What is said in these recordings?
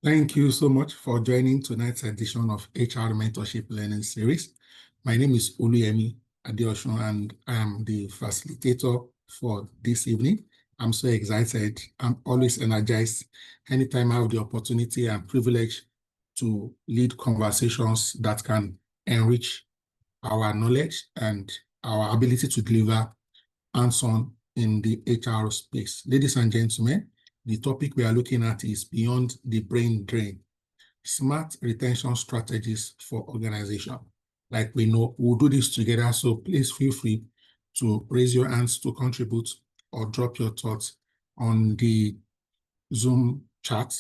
Thank you so much for joining tonight's edition of HR Mentorship Learning Series. My name is Oluyemi Adeosun, and I am the facilitator for this evening. I'm so excited. I'm always energized anytime I have the opportunity and privilege to lead conversations that can enrich our knowledge and our ability to deliver hands-on in the HR space. Ladies and gentlemen, the topic we are looking at is Beyond the Brain Drain, Smart Retention Strategies for Organization. Like we know, we'll do this together, so please feel free to raise your hands to contribute or drop your thoughts on the Zoom chat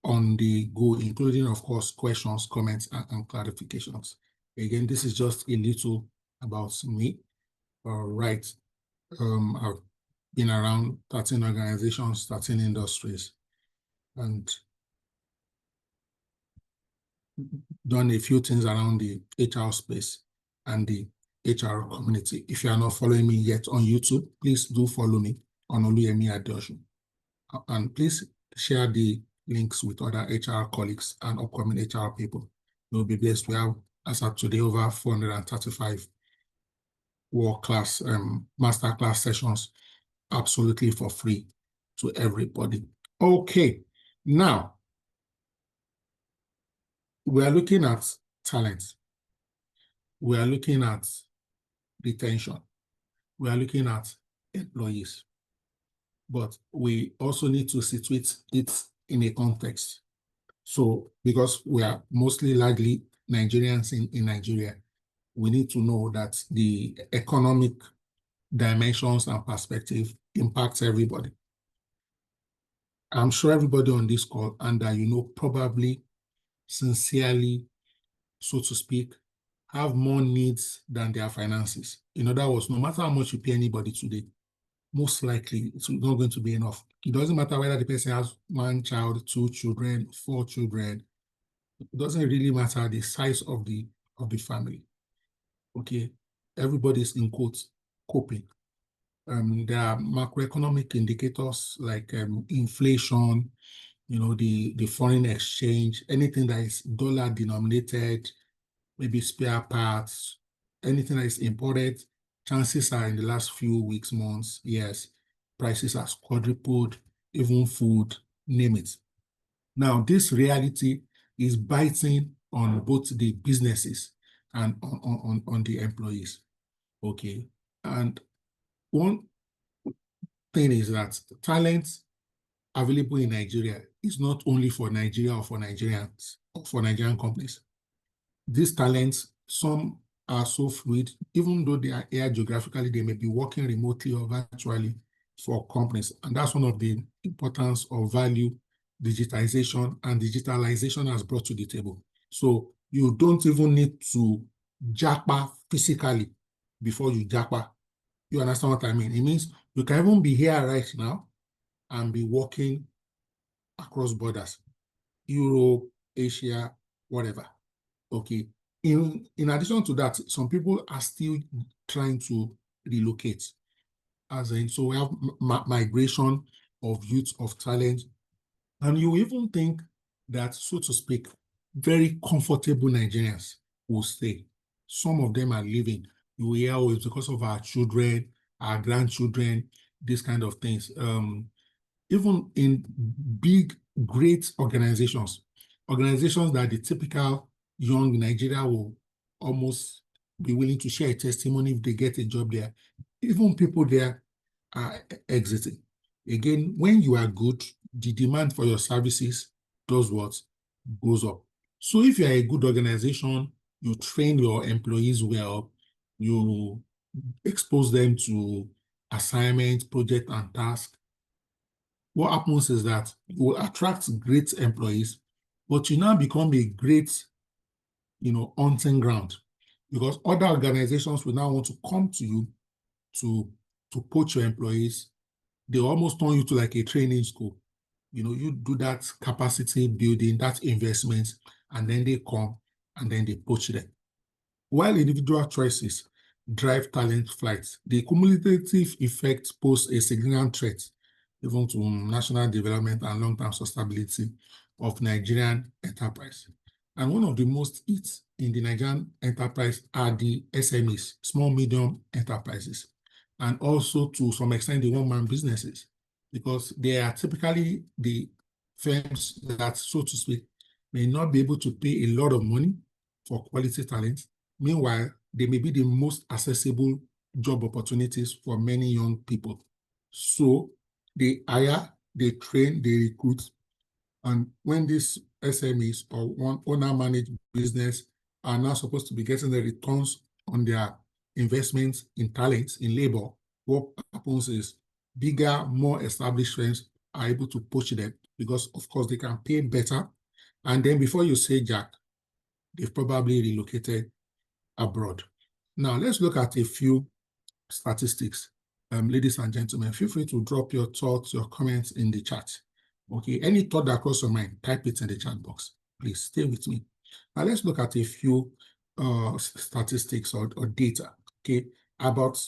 on the go, including, of course, questions, comments, and clarifications. Again, this is just a little about me. All right. I've been around 13 organizations, 13 industries, and done a few things around the HR space and the HR community. If you are not following me yet on YouTube, please do follow me on Oluyemi Adeosun. And please share the links with other HR colleagues and upcoming HR people. You'll be blessed. We have, as of today, over 435 world-class masterclass sessions absolutely for free to everybody. Okay, now we are looking at talent. We are looking at retention. We are looking at employees. But we also need to situate it in a context. So because we are mostly largely Nigerians in Nigeria, we need to know that the economic dimensions and perspective impacts everybody. I'm sure everybody on this call, and probably sincerely, so to speak, have more needs than their finances. In other words, no matter how much you pay anybody today, most likely it's not going to be enough. It doesn't matter whether the person has 1 child, 2 children, 4 children. It doesn't really matter the size of the family. Okay, everybody's in quotes coping. There are macroeconomic indicators like inflation, the foreign exchange, anything that is dollar denominated, maybe spare parts, anything that is imported. Chances are in the last few weeks, months, yes, prices have quadrupled, even food, name it. Now, this reality is biting on both the businesses and on the employees. Okay. And one thing is that talent available in Nigeria is not only for Nigeria or for Nigerians or for Nigerian companies. These talents, some are so fluid, even though they are here geographically, they may be working remotely or virtually for companies. And that's one of the importance of value digitization and digitalization has brought to the table. So you don't even need to japa physically before you japa. You understand what I mean? It means you can even be here right now and be working across borders, Europe, Asia, whatever. Okay. In addition to that, some people are still trying to relocate. So we have migration of youth, of talent. And you even think that, so to speak, very comfortable Nigerians will stay. Some of them are leaving. You hear, oh, it's because of our children, our grandchildren, these kind of things. Even in big, great organizations that the typical young Nigeria will almost be willing to share a testimony if they get a job there. Even people there are exiting. Again, when you are good, the demand for your services does what? Goes up. So if you are a good organization, you train your employees well, you expose them to assignments, project, and tasks. What happens is that you will attract great employees, but you now become a great, hunting ground, because other organizations will now want to come to you to poach your employees. They almost turn you to like a training school. You do that capacity building, that investment, and then they come and then they poach them. While individual choices drive talent flights, the cumulative effect poses a significant threat even to national development and long-term sustainability of Nigerian enterprise. And one of the most hits in the Nigerian enterprise are the SMEs, small, medium enterprises, and also to some extent the one-man businesses, because they are typically the firms that, so to speak, may not be able to pay a lot of money for quality talent. Meanwhile, they may be the most accessible job opportunities for many young people. So they hire, they train, they recruit. And when these SMEs or one owner-managed business are now supposed to be getting the returns on their investments in talents, in labor, what happens is bigger, more established firms are able to poach them because, of course, they can pay better. And then before you say Jack, they've probably relocated abroad. Now, let's look at a few statistics. Ladies and gentlemen, feel free to drop your thoughts, your comments in the chat. Okay, any thought that crosses your mind, type it in the chat box. Please stay with me. Now, let's look at a few statistics or data. Okay, about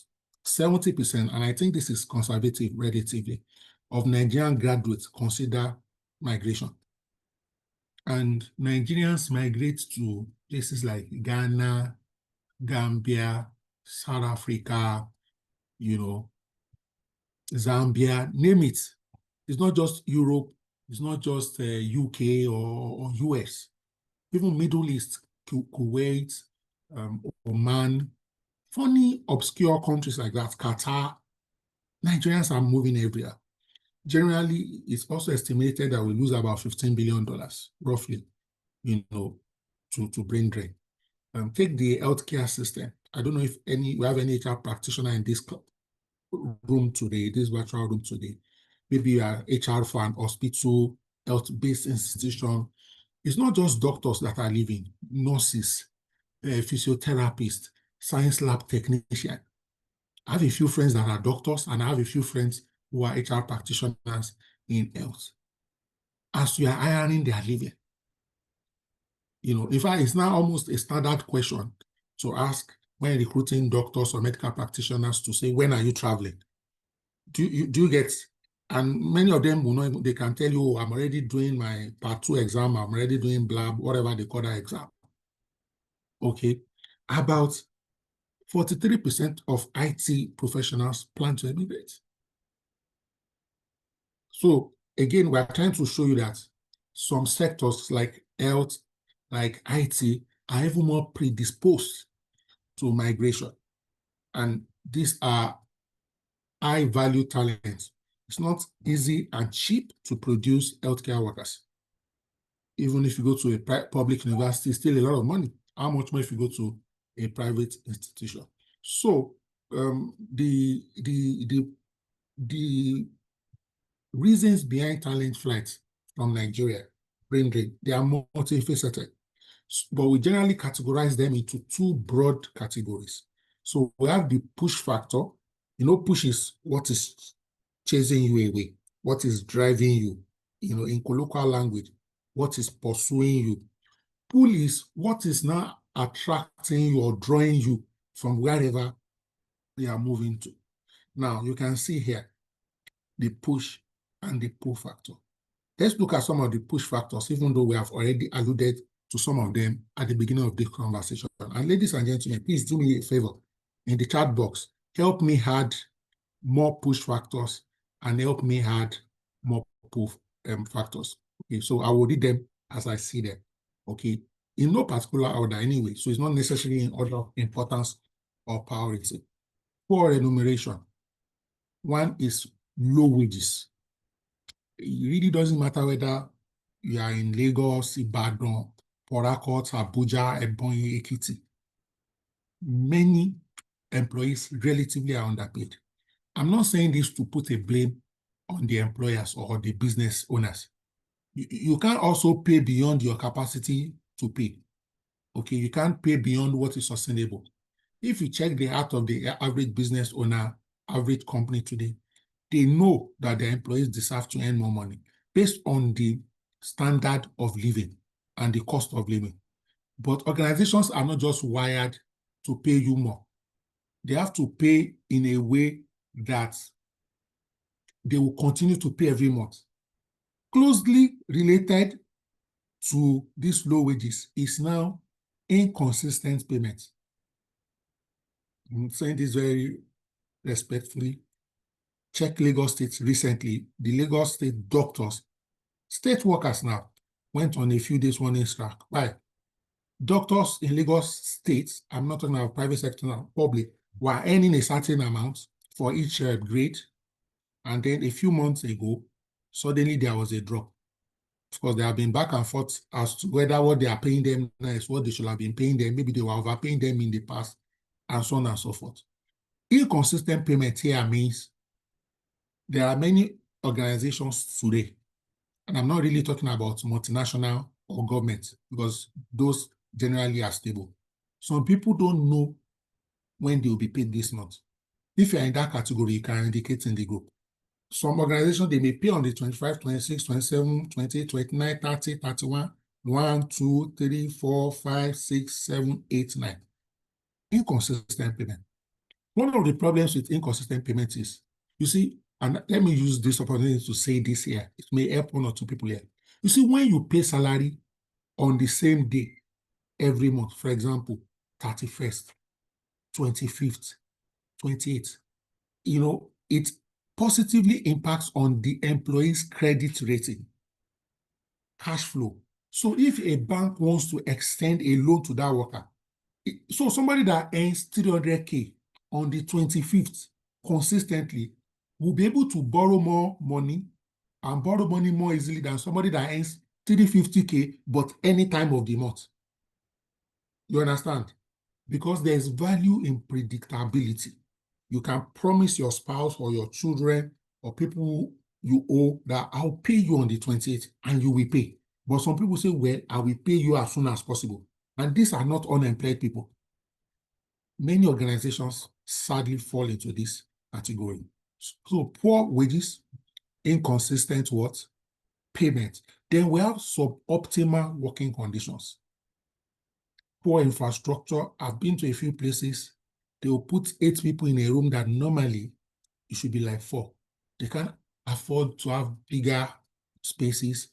70%, and I think this is conservative relatively, of Nigerian graduates consider migration. And Nigerians migrate to places like Ghana, Gambia, South Africa, Zambia, name it. It's not just Europe, it's not just UK or US, even Middle East, Kuwait, Oman, funny, obscure countries like that, Qatar. Nigerians are moving everywhere. Generally, it's also estimated that we lose about $15 billion, roughly, to brain drain. Take the healthcare system. I don't know if we have any HR practitioner in this room today, this virtual room today. Maybe you are HR for an hospital, health-based institution. It's not just doctors that are leaving, nurses, physiotherapists, science lab technicians. I have a few friends that are doctors, and I have a few friends who are HR practitioners in health. As you are hiring, they are leaving. In fact, it's now almost a standard question to ask when recruiting doctors or medical practitioners to say, when are you traveling? Do you get, and many of them will know, they can tell you, I'm already doing my part 2 exam, I'm already doing BLAB, whatever they call that exam. Okay. About 43% of IT professionals plan to emigrate. So again, we're trying to show you that some sectors like health, like IT, are even more predisposed to migration. And these are high-value talents. It's not easy and cheap to produce healthcare workers. Even if you go to a public university, still a lot of money. How much more if you go to a private institution? So the reasons behind talent flight from Nigeria, brain drain, they are multifaceted. But we generally categorize them into 2 broad categories. So we have the push factor. Push is what is chasing you away, what is driving you, in colloquial language, what is pursuing you. Pull is what is now attracting you or drawing you from wherever they are moving to. Now, you can see here the push and the pull factor. Let's look at some of the push factors, even though we have already alluded to some of them at the beginning of this conversation. And ladies and gentlemen, please do me a favor. In the chat box, help me add more push factors and help me add more pull factors. Okay, so I will read them as I see them. Okay, in no particular order anyway, so it's not necessarily in order of importance or priority. For enumeration, one is low wages. It really doesn't matter whether you are in Lagos, Ibadan, Port Harcourt, Abuja, Ebonyi, Ekiti. Many employees relatively are underpaid. I'm not saying this to put a blame on the employers or the business owners. You can't also pay beyond your capacity to pay. Okay, you can't pay beyond what is sustainable. If you check the heart of the average business owner, average company today, they know that their employees deserve to earn more money based on the standard of living and the cost of living. But organizations are not just wired to pay you more. They have to pay in a way that they will continue to pay every month. Closely related to these low wages is now inconsistent payment. I'm saying this very respectfully. Check Lagos State recently. The Lagos State doctors, state workers now, went on a few days warning strike. Why? Doctors in Lagos State, I'm not talking about private sector now, public, were earning a certain amount for each grade. And then a few months ago, suddenly there was a drop. Of course, they have been back and forth as to whether what they are paying them now is what they should have been paying them. Maybe they were overpaying them in the past, and so on and so forth. Inconsistent payment here means there are many organizations today, and I'm not really talking about multinational or government, because those generally are stable. Some people don't know when they will be paid this month. If you're in that category, you can indicate in the group. Some organizations, they may pay on the 25, 26, 27, 28, 29, 30, 31, 1, 2, 3, 4, 5, 6, 7, 8, 9. Inconsistent payment. One of the problems with inconsistent payment is, you see, and let me use this opportunity to say this here. It may help one or two people here. You see, when you pay salary on the same day every month, for example, 31st, 25th, 28th, it positively impacts on the employee's credit rating, cash flow. So if a bank wants to extend a loan to that worker, so somebody that earns 300K on the 25th consistently will be able to borrow more money and borrow money more easily than somebody that earns 350K but any time of the month. You understand? Because there's value in predictability. You can promise your spouse or your children or people you owe that I'll pay you on the 28th and you will pay. But some people say, well, I will pay you as soon as possible. And these are not unemployed people. Many organizations sadly fall into this category. So poor wages, inconsistent what? Payment. Then we have suboptimal working conditions. Poor infrastructure. I've been to a few places. They will put 8 people in a room that normally it should be like 4. They can't afford to have bigger spaces,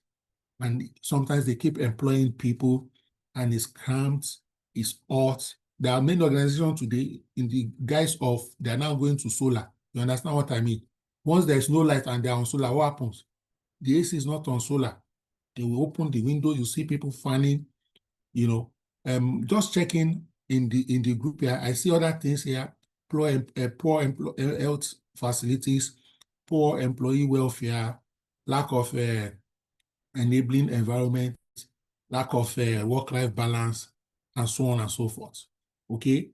and sometimes they keep employing people, and it's cramped, it's hot. There are many organizations today in the guise of they're now going to solar. You understand what I mean? Once there's no light and they're on solar, what happens? The AC is not on solar. They will open the window, you see people fanning, just checking in the group here. I see other things here: poor health facilities, poor employee welfare, lack of enabling environment, lack of work-life balance, and so on and so forth. Okay,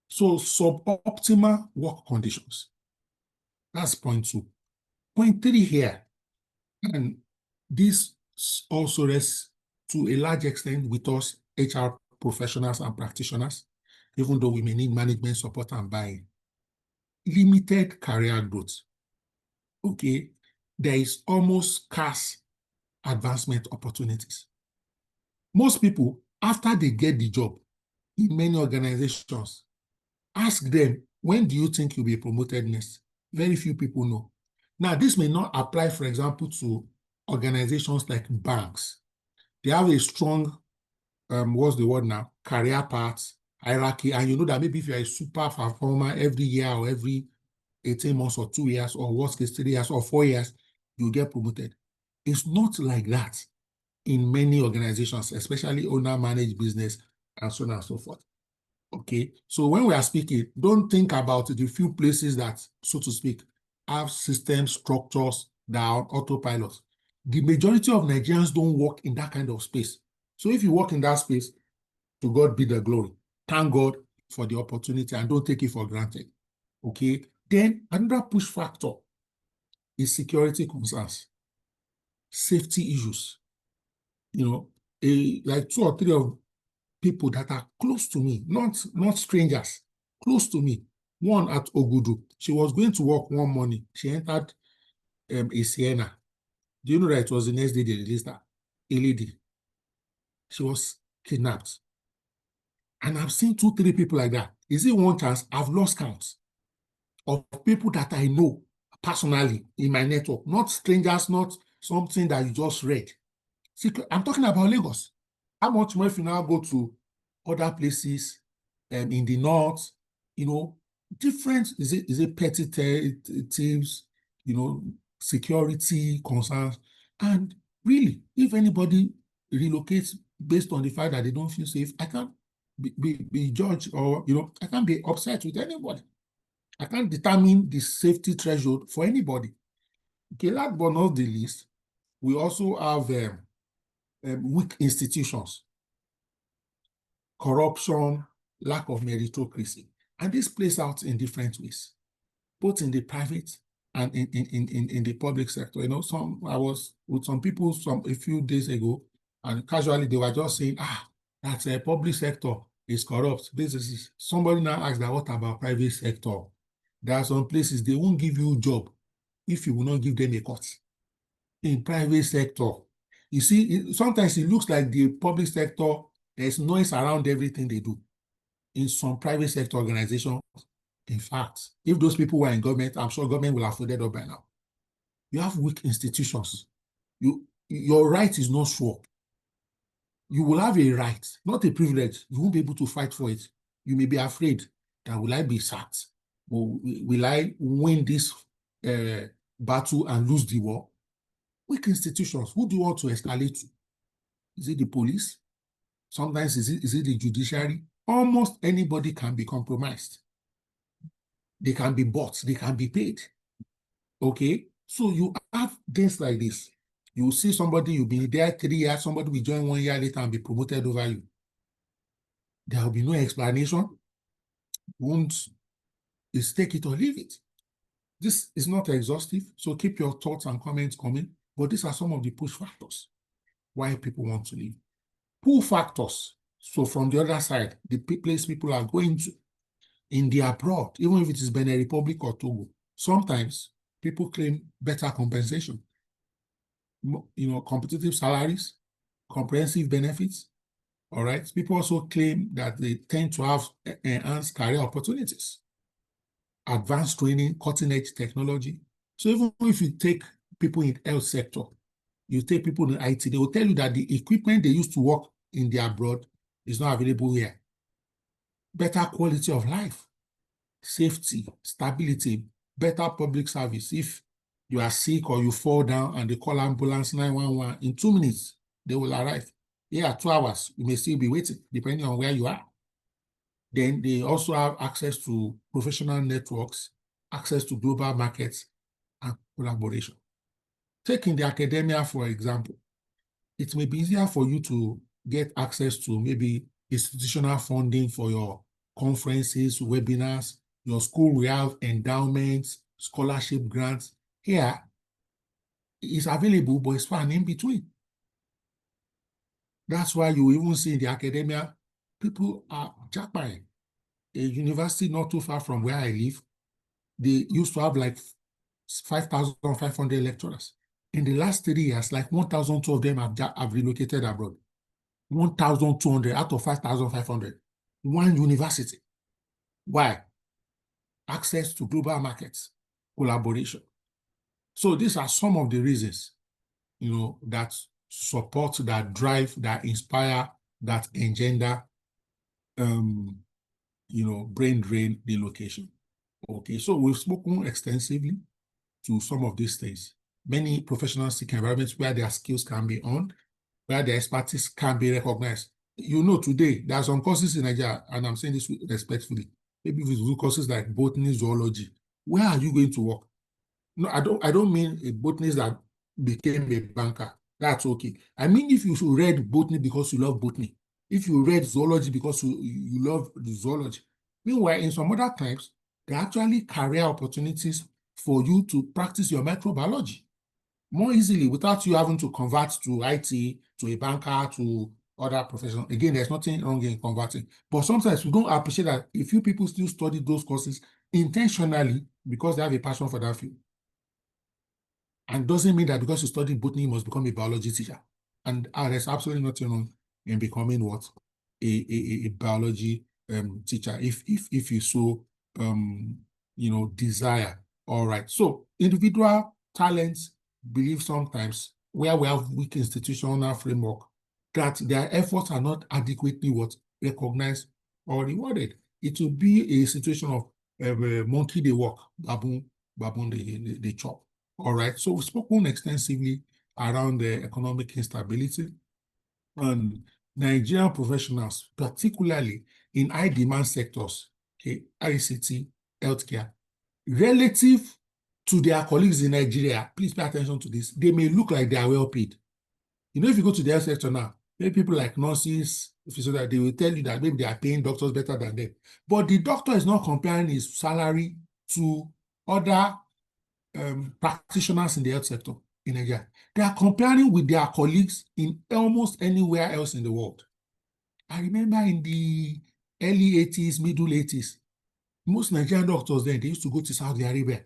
so suboptimal work conditions. That's point 2. Point 3 here, and this also rests to a large extent with us HR professionals and practitioners, even though we may need management support and buy-in. Limited career growth. Okay, there is almost scarce advancement opportunities. Most people, after they get the job in many organizations, ask them, when do you think you'll be promoted next? Very few people know. Now, this may not apply, for example, to organizations like banks. They have a strong, what's the word now? Career path, hierarchy. And you know that maybe if you're a super performer every year or every 18 months or 2 years, or worst case 3 years or 4 years, you get promoted. It's not like that in many organizations, especially owner-managed business and so on and so forth. Okay, so when we are speaking, don't think about the few places that, so to speak, have system structures that are on autopilot. The majority of Nigerians don't work in that kind of space. So if you work in that space, to God be the glory. Thank God for the opportunity and don't take it for granted. Okay, then another push factor is security concerns, safety issues. Like 2 or 3 of people that are close to me, not strangers, close to me. One at Ogudu, she was going to work one morning. She entered a Sienna. Do you know that it was the next day they released her? A lady. She was kidnapped. And I've seen 2, 3 people like that. Is it one chance? I've lost count of people that I know personally in my network, not strangers, not something that you just read. See, I'm talking about Lagos. How much more if you now go to other places in the north, different, is it petty thieves, security concerns. And really, if anybody relocates based on the fact that they don't feel safe, I can't be judged, or I can't be upset with anybody. I can't determine the safety threshold for anybody. Okay, last but not the least, we also have weak institutions, corruption, lack of meritocracy. And this plays out in different ways, both in the private and in the public sector. I was with some people a few days ago, and casually they were just saying, that's a public sector is corrupt. Somebody now asked that, what about private sector? There are some places they won't give you a job if you will not give them a cut. In private sector, you see, sometimes it looks like the public sector, there's noise around everything they do. In some private sector organizations, in fact, if those people were in government, I'm sure government will have folded up by now. You have weak institutions. Your right is not sure. You will have a right, not a privilege. You won't be able to fight for it. You may be afraid that, will I be sacked? Or will I win this battle and lose the war? Weak institutions. Who do you want to escalate to? Is it the police? Sometimes is it the judiciary? Almost anybody can be compromised. They can be bought. They can be paid. Okay? So you have things like this. You will see somebody, you'll be there 3 years, somebody will join 1 year later and be promoted over you. There will be no explanation. It's take it or leave it. This is not exhaustive, so keep your thoughts and comments coming. But these are some of the push factors why people want to leave. Pull factors. So from the other side, the place people are going to, in the abroad, even if it is Benin Republic or Togo, sometimes people claim better compensation. Competitive salaries, comprehensive benefits. All right. People also claim that they tend to have enhanced career opportunities, advanced training, cutting-edge technology. So even if you take people in the health sector, you take people in IT, they will tell you that the equipment they used to work in the abroad is not available here. Better quality of life, safety, stability, better public service. If you are sick or you fall down and they call ambulance 911, in 2 minutes, they will arrive. Here, 2 hours, you may still be waiting, depending on where you are. Then they also have access to professional networks, access to global markets, and collaboration. Taking the academia, for example, it may be easier for you to get access to maybe institutional funding for your conferences, webinars. Your school will have endowments, scholarship grants. Here, it's available, but it's far in between. That's why you even see in the academia, people are jackpotting. A university not too far from where I live, they used to have like 5,500 lecturers. In the last 3 years, like 1,200 of them have relocated abroad. 1,200 out of 5,500. One university. Why? Access to global markets, collaboration. So these are some of the reasons, that support, that drive, that inspire, that engender, brain drain relocation. Okay, so we've spoken extensively to some of these things. Many professionals seek environments where their skills can be honed, where their expertise can be recognized. Today, there are some courses in Nigeria, and I'm saying this respectfully. Maybe if you do courses like botany, zoology, where are you going to work? No, I don't mean a botanist that became a banker. That's okay. I mean, if you should read botany because you love botany, if you read zoology because you love the zoology. Meanwhile, in some other times, there are actually career opportunities for you to practice your microbiology more easily without you having to convert to IT, to a banker, to other professions. Again, there's nothing wrong in converting. But sometimes we don't appreciate that a few people still study those courses intentionally because they have a passion for that field. And doesn't mean that because you study botany, you must become a biology teacher. And there's absolutely nothing wrong in becoming what? A biology teacher if you so desire All right. So individual talents believe sometimes where we have weak institutional framework that their efforts are not adequately recognized or rewarded. It will be a situation of monkey they walk, baboon they chop. All right. So we've spoken extensively around the economic instability and Nigerian professionals, particularly in high demand sectors, okay, ICT, healthcare, relative to their colleagues in Nigeria, please pay attention to this, they may look like they are well paid. You know, if you go to the health sector now, maybe people like nurses, if you say that, they will tell you that maybe they are paying doctors better than them. But the doctor is not comparing his salary to other practitioners in the health sector in Nigeria. They are comparing with their colleagues in almost anywhere else in the world. I remember in the early 80s, middle 80s, most Nigerian doctors then, they used to go to Saudi Arabia.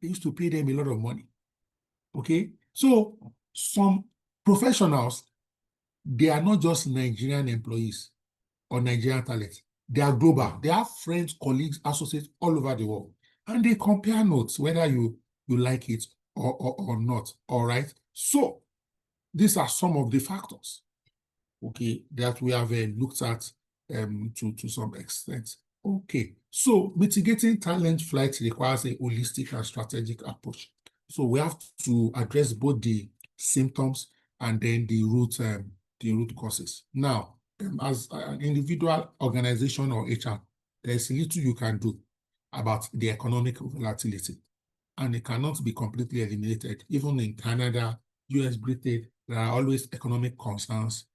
They used to pay them a lot of money. Okay? So some professionals, they are not just Nigerian employees or Nigerian talents. They are global. They have friends, colleagues, associates all over the world. And they compare notes, whether you like it or not. All right? So these are some of the factors, okay, that we have looked at to some extent. Okay, so mitigating talent flight requires a holistic and strategic approach. So we have to address both the symptoms and then the root causes. Now, as an individual, organization, or HR, there's little you can do about the economic volatility, and it cannot be completely eliminated. Even in Canada, US, Britain, there are always economic concerns,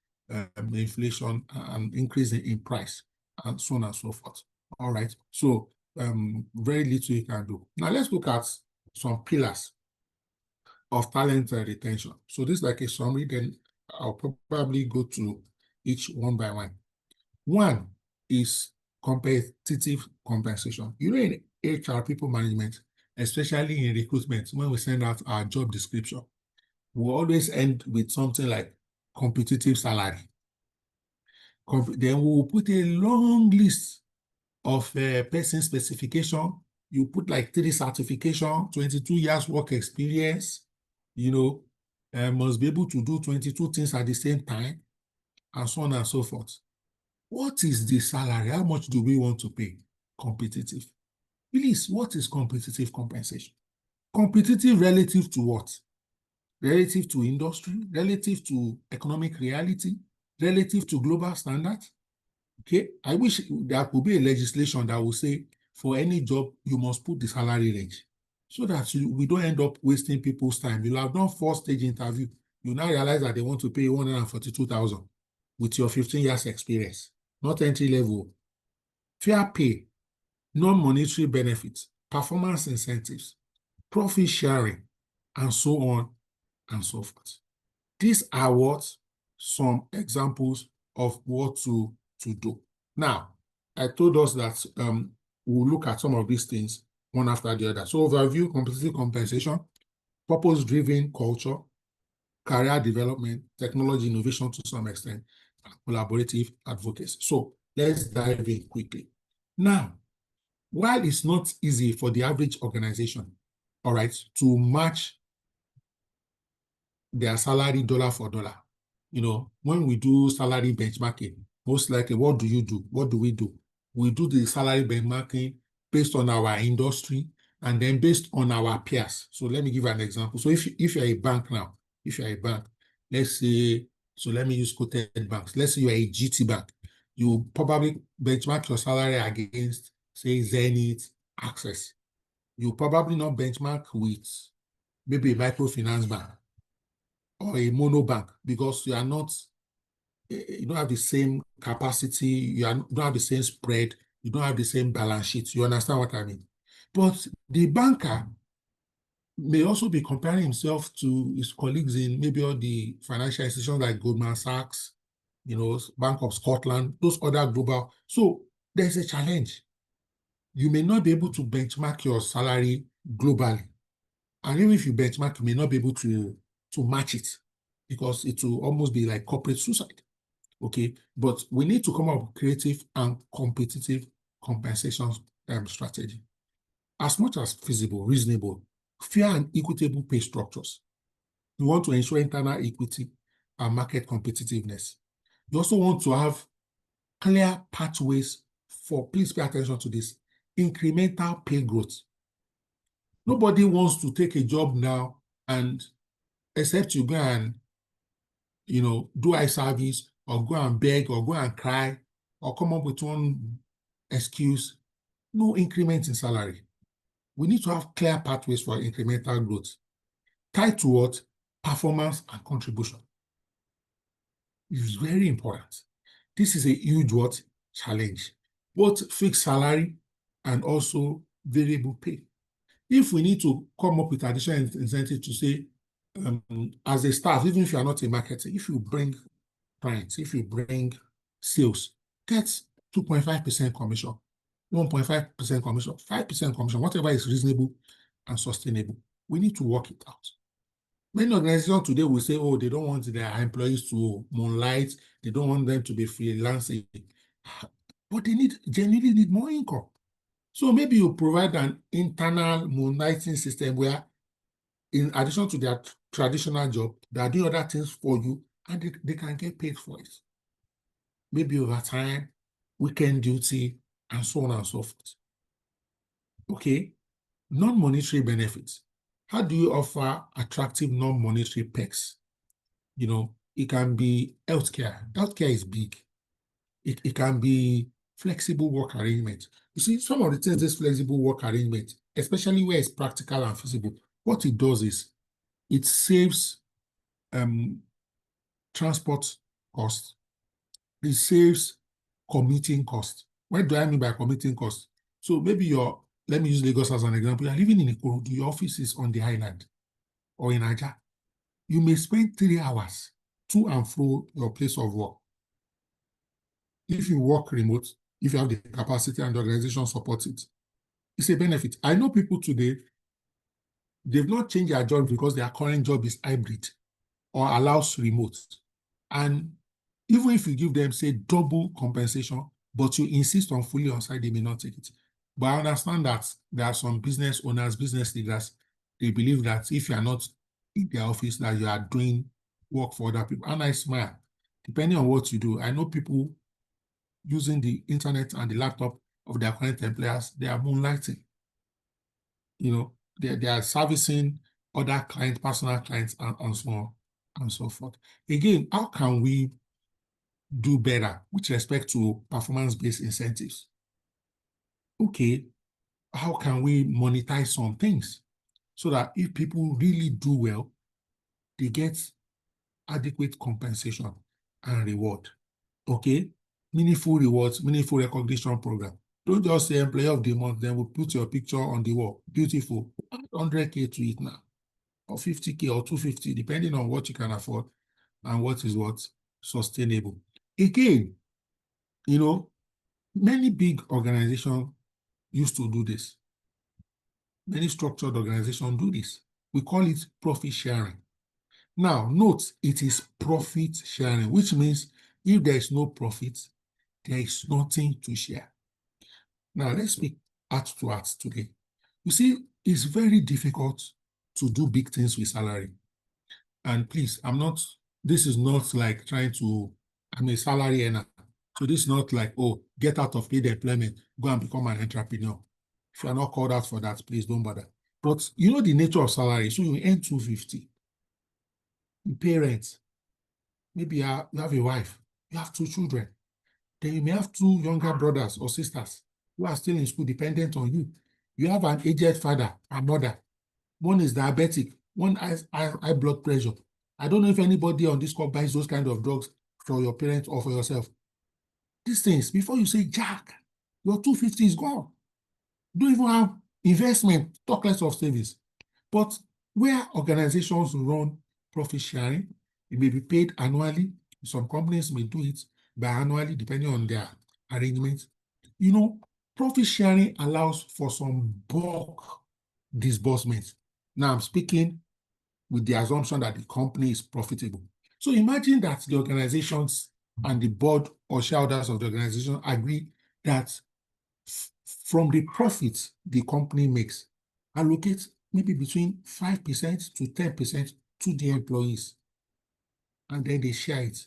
inflation, and increase in price, and so on and so forth. All right. So very little you can do. Now let's look at some pillars of talent retention. So this is like a summary, then I'll probably go to each one by one. One is competitive compensation. You know, in HR, people management, especially in recruitment, when we send out our job description, we always end with something like competitive salary. Then we will put a long list of person specification. You put like 3 certification, 22 years work experience, you know, must be able to do 22 things at the same time, and so on and so forth. What is the salary? How much do we want to pay? Competitive. Please, what is competitive compensation? Competitive relative to what? Relative to industry, relative to economic reality, relative to global standards. Okay, I wish there could be a legislation that will say for any job, you must put the salary range so that we don't end up wasting people's time. You'll have done 4-stage interview. You now realize that they want to pay 142,000 with your 15 years experience, not entry level. Fair pay, non-monetary benefits, performance incentives, profit sharing, and so on and so forth. These are what some examples of what to do. Now, I told us that we'll look at some of these things one after the other. So overview, competitive compensation, purpose-driven culture, career development, technology innovation to some extent, collaborative advocacy. So let's dive in quickly. Now, while it's not easy for the average organization, all right, to match their salary dollar for dollar, you know, when we do salary benchmarking, most likely, what do you do? What do? We do the salary benchmarking based on our industry and then based on our peers. So let me give an example. So if you're a bank now, let's say, so let me use quoted banks. Let's say you're a GT bank. You probably benchmark your salary against, say, Zenith, Access. You probably not benchmark with maybe a microfinance bank or a mono bank because you don't have the same capacity, don't have the same spread, you don't have the same balance sheet. You understand what I mean? But the banker may also be comparing himself to his colleagues in maybe all the financial institutions like Goldman Sachs, you know, Bank of Scotland, those other global. So there's a challenge. You may not be able to benchmark your salary globally. And even if you benchmark, you may not be able to match it because it will almost be like corporate suicide. Okay, but we need to come up with creative and competitive compensation strategy. as much as feasible, reasonable, fair and equitable pay structures. You want to ensure internal equity and market competitiveness. You also want to have clear pathways for, please pay attention to this, incremental pay growth. Nobody wants to take a job now and except you go and, do eye service or go and beg or go and cry or come up with one excuse. No increment in salary. We need to have clear pathways for incremental growth tied to what? Performance and contribution. It's very important. This is a huge challenge, both fixed salary and also variable pay. If we need to come up with additional incentive to say, as a staff, even if you are not a marketer, if you bring clients, if you bring sales, get 2.5% commission, 1.5% commission, 5% commission, whatever is reasonable and sustainable. We need to work it out. Many organizations today will say, oh, they don't want their employees to moonlight, they don't want them to be freelancing, but they genuinely need more income. So maybe you provide an internal moonlighting system where, in addition to their traditional job, they are doing other things for you and they can get paid for it. Maybe overtime, weekend duty, and so on and so forth. Okay, non-monetary benefits. How do you offer attractive non-monetary perks? It can be healthcare. Healthcare is big. It can be flexible work arrangement. You see, some of the things, this flexible work arrangement, especially where it's practical and feasible, what it does is it saves transport costs. It saves commuting costs. What do I mean by commuting costs? So maybe let me use Lagos as an example. You're living in Ikorodu, your office is on the island or in Aja. You may spend 3 hours to and fro your place of work. If you work remote, if you have the capacity and the organization supports it, it's a benefit. I know people today, they've not changed their job because their current job is hybrid or allows remote. And even if you give them, say, double compensation, but you insist on fully on-site, they may not take it. But I understand that there are some business owners, business leaders, they believe that if you are not in their office, that you are doing work for other people. And I smile. Depending on what you do, I know people using the internet and the laptop of their current employers, they are moonlighting. They are servicing other clients, personal clients, and so on and so forth. Again, how can we do better with respect to performance-based incentives? Okay, how can we monetize some things so that if people really do well, they get adequate compensation and reward? Okay, meaningful rewards, meaningful recognition program. Don't just say employee of the month, then we'll put your picture on the wall. Beautiful. Add 100K to it now, or 50K or 250, depending on what you can afford and what is sustainable. Again, many big organizations used to do this. Many structured organizations do this. We call it profit sharing. Now, note, it is profit sharing, which means if there is no profit, there is nothing to share. Now, let's speak heart to heart today. You see, it's very difficult to do big things with salary. And please, this is not like I'm a salary earner. So this is not like, oh, get out of paid employment, go and become an entrepreneur. If you are not called out for that, please don't bother. But you know the nature of salary. So you earn 250. You pay rent. Maybe you have a wife. You have 2 children. Then you may have 2 younger brothers or sisters who are still in school, dependent on you. You have an aged father and mother. One is diabetic. One has high blood pressure. I don't know if anybody on this call buys those kind of drugs for your parents or for yourself. These things, before you say, Jack, your 250 is gone. Don't even have investment, talk less of savings. But where organizations run profit sharing, it may be paid annually. Some companies may do it biannually, depending on their arrangements. Profit sharing allows for some bulk disbursements. Now I'm speaking with the assumption that the company is profitable. So imagine that the organizations and the board or shareholders of the organization agree that from the profits the company makes, allocate maybe between 5% to 10% to the employees, and then they share it.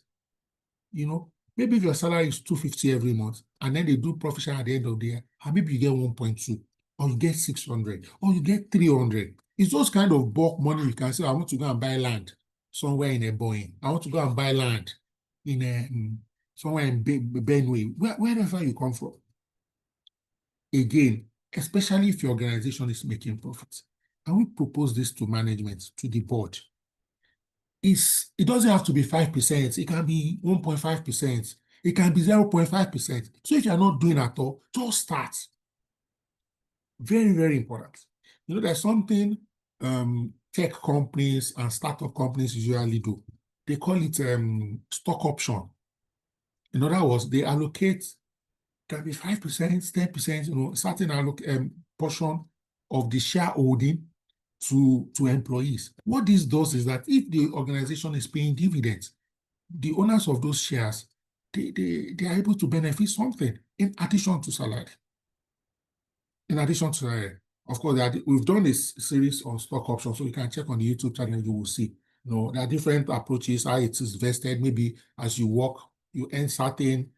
Maybe if your salary is 250 every month, and then they do profit share at the end of the year, and maybe you get 1.2, or you get 600, or you get 300. It's those kind of bulk money you can say, I want to go and buy land somewhere in Ebonyi. I want to go and buy land in somewhere in Benue, wherever you come from. Again, especially if your organization is making profits. And we propose this to management, to the board. It doesn't have to be 5%. It can be 1.5%. It can be 0.5%. So if you're not doing at all, just start. Very, very important. There's something tech companies and startup companies usually do. They call it stock option. In other words, they allocate, can be 5%, 10%, certain portion of the shareholding to employees. What this does is that if the organization is paying dividends, the owners of those shares, they are able to benefit something in addition to salary. In addition to salary. Of course, we've done this series on stock options, so you can check on the YouTube channel, you will see. There are different approaches, how it is vested. Maybe as you work, you earn certain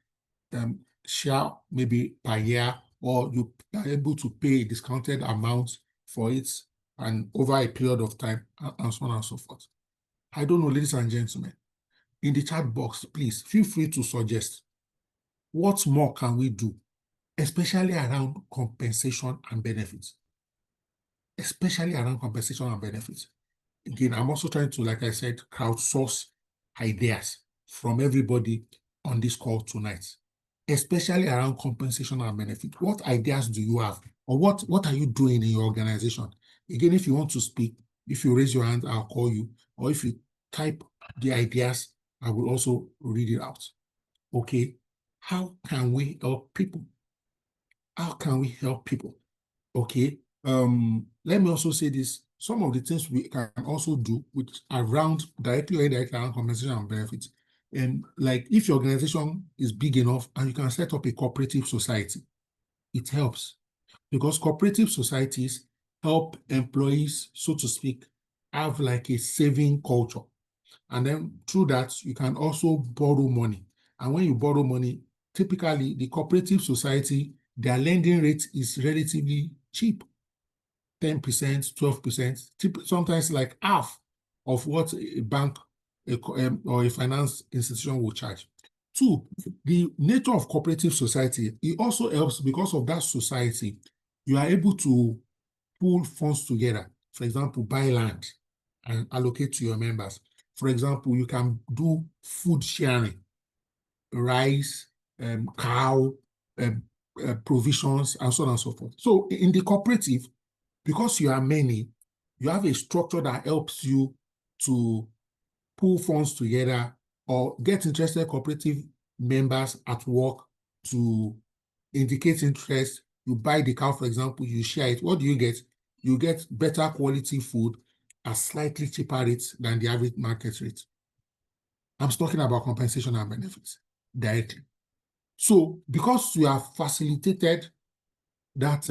share maybe per year, or you are able to pay a discounted amount for it and over a period of time, and so on and so forth. I don't know, ladies and gentlemen, in the chat box, please feel free to suggest what more can we do, especially around compensation and benefits. Especially around compensation and benefits. Again, I'm also trying to, like I said, crowdsource ideas from everybody on this call tonight, especially around compensation and benefit. What ideas do you have? Or what are you doing in your organization? Again, if you want to speak, if you raise your hand, I'll call you. Or if you type the ideas, I will also read it out. Okay? How can we help people? How can we help people? Okay? Let me also say this. Some of the things we can also do directly or indirectly around compensation and benefits. And like if your organization is big enough and you can set up a cooperative society, it helps. Because cooperative societies help employees, so to speak, have like a saving culture. And then through that, you can also borrow money. And when you borrow money, typically the cooperative society, their lending rate is relatively cheap. 10%, 12%, sometimes like half of what a bank or a finance institution will charge. Two, the nature of cooperative society, it also helps because of that society. You are able to pool funds together. For example, buy land and allocate to your members. For example, you can do food sharing, rice, cow, provisions, and so on and so forth. So in the cooperative, because you are many, you have a structure that helps you to pool funds together or get interested cooperative members at work to indicate interest. You buy the cow, for example, you share it. What do you get? You get better quality food at slightly cheaper rates than the average market rate. I'm talking about compensation and benefits directly. So because you have facilitated that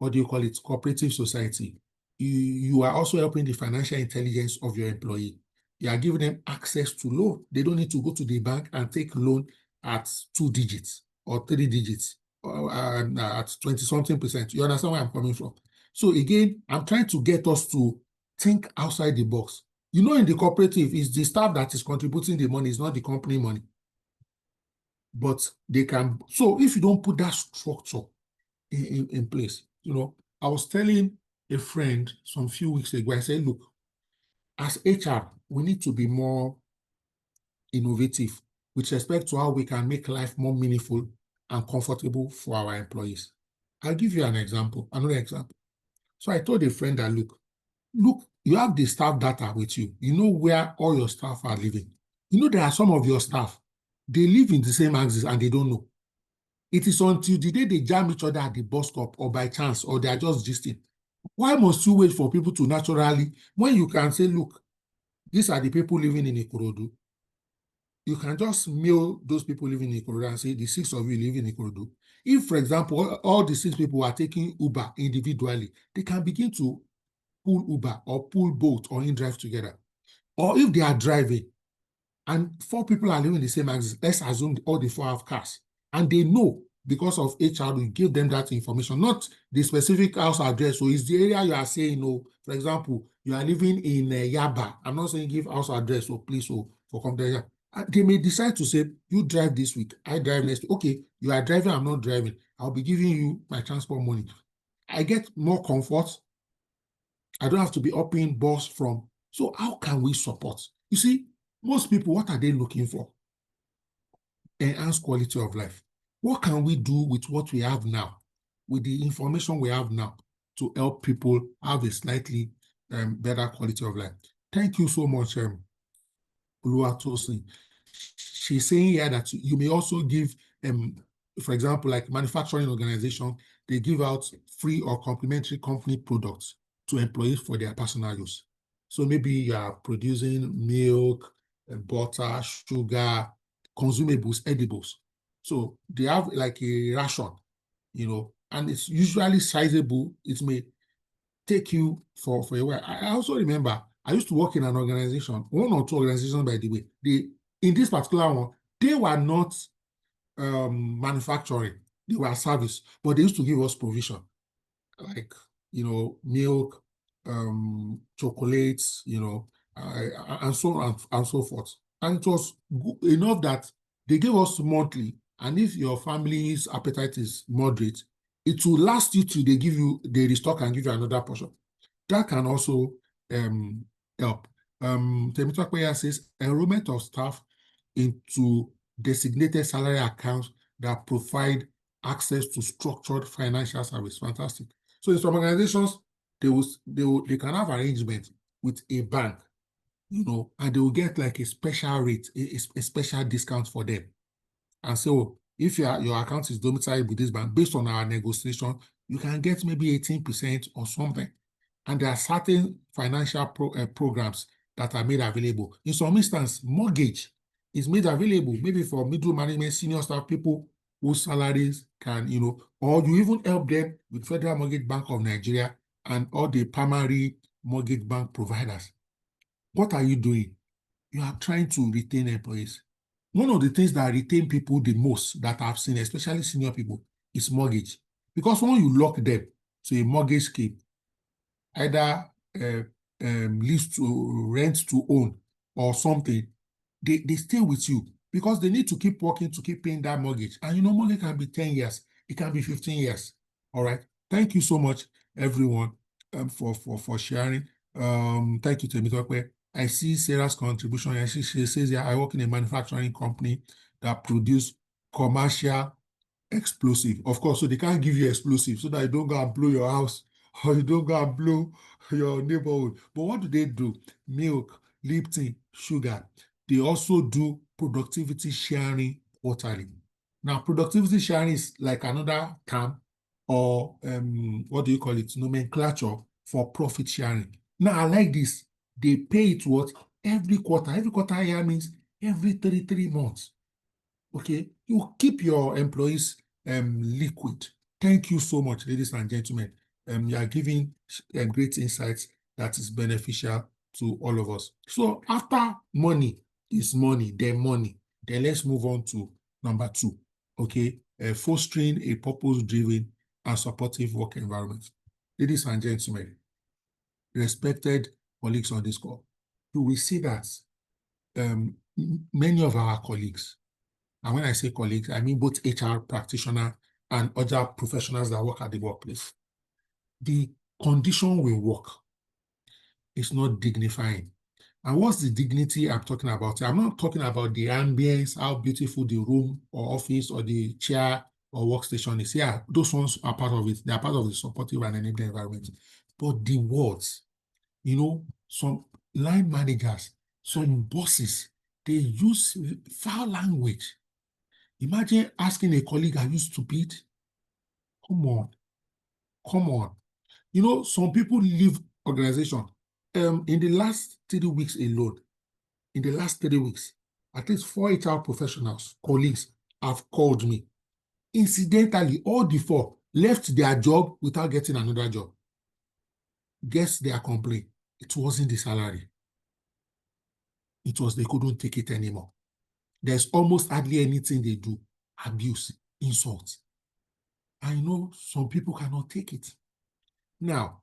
what do you call it, cooperative society, you are also helping the financial intelligence of your employee. You are giving them access to loan. They don't need to go to the bank and take loan at 2 digits or 3 digits or at 20-something%. You understand where I'm coming from? So again, I'm trying to get us to think outside the box. In the cooperative, it's the staff that is contributing the money, it's not the company money. But they can, so if you don't put that structure in place, I was telling a friend some few weeks ago, I said, look, as HR, we need to be more innovative with respect to how we can make life more meaningful and comfortable for our employees. I'll give you another example. So I told a friend that, look, you have the staff data with you. You know where all your staff are living. There are some of your staff, they live in the same axis and they don't know. It is until the day they jam each other at the bus stop or by chance, or they are just gisting. Why must you wait for people to naturally, when you can say, look, these are the people living in Ikorodu. You can just mail those people living in Ikorodu and say, the 6 of you live in Ikorodu. If, for example, all the 6 people are taking Uber individually, they can begin to pull Uber or pull Bolt or InDrive together. Or if they are driving and 4 people are living in the same axis, let's assume all the 4 have cars, and they know because of HR will give them that information, not the specific house address. So it's the area you are saying, for example, you are living in Yaba. I'm not saying give house address, so please, for computer. They may decide to say, you drive this week, I drive next week. Okay, you are driving, I'm not driving. I'll be giving you my transport money. I get more comfort. I don't have to be upping boss from. So how can we support? You see, most people, what are they looking for? Enhance quality of life. What can we do with what we have now, with the information we have now, to help people have a slightly better quality of life? Thank you so much, Oluwatosin. She's saying here that you may also give, for example, like manufacturing organization, they give out free or complimentary company products to employees for their personal use. So maybe you are producing milk, butter, sugar, consumables, edibles. So they have like a ration, and it's usually sizable. It may take you for a while. I also remember I used to work in an organization, 1 or 2 organizations, by the way. In this particular one, they were not manufacturing, they were service, but they used to give us provision, like, milk, chocolates, and so on and so forth. And it was enough that they gave us monthly. And if your family's appetite is moderate, it will last you till they restock and give you another portion. That can also help. Temitope says enrollment of staff into designated salary accounts that provide access to structured financial service. Fantastic. So in some organizations, they can have arrangement with a bank, and they will get like a special rate, a special discount for them. And so if your account is domiciled with this bank, based on our negotiation, you can get maybe 18% or something. And there are certain financial programs that are made available. In some instance, mortgage is made available, maybe for middle management, senior staff, people whose salaries can, or you even help them with Federal Mortgage Bank of Nigeria and all the primary mortgage bank providers. What are you doing? You are trying to retain employees. One of the things that retain people the most that I've seen, especially senior people, is mortgage. Because when you lock them to a mortgage scheme, either lease to rent to own or something, they stay with you because they need to keep working to keep paying that mortgage. And mortgage can be 10 years, it can be 15 years. All right. Thank you so much, everyone, for sharing. Thank you, Temitope. I see Sarah's contribution. I see she says, I work in a manufacturing company that produce commercial explosive. Of course, so they can't give you explosive so that you don't go and blow your house or you don't go and blow your neighborhood. But what do they do? Milk, Lipton, sugar. They also do productivity sharing quarterly. Now, productivity sharing is like another term or what do you call it? Nomenclature for profit sharing. Now, I like this. They pay it what? Every quarter. Every quarter here means every 33 months. Okay, you keep your employees liquid. Thank you so much, ladies and gentlemen. You are giving great insights that is beneficial to all of us. So after money is money, then let's move on to number 2. Okay, fostering a purpose-driven and supportive work environment. Ladies and gentlemen, respected colleagues on this call, you will see that many of our colleagues, and when I say colleagues, I mean both HR practitioners and other professionals that work at the workplace, the condition we work is not dignifying. And what's the dignity I'm talking about? I'm not talking about the ambience, how beautiful the room or office or the chair or workstation is. Yeah, those ones are part of it. They are part of the supportive and enabling environment. But the words, some line managers, some bosses, they use foul language. Imagine asking a colleague, are you stupid? Come on. Some people leave organization. In the last 3 weeks alone, at least 4 HR professionals, colleagues, have called me. incidentally, all the four left their job without getting another job. Guess their complaint. It wasn't the salary. It was they couldn't take it anymore. There's almost hardly anything they do. Abuse, insult. I know some people cannot take it. Now,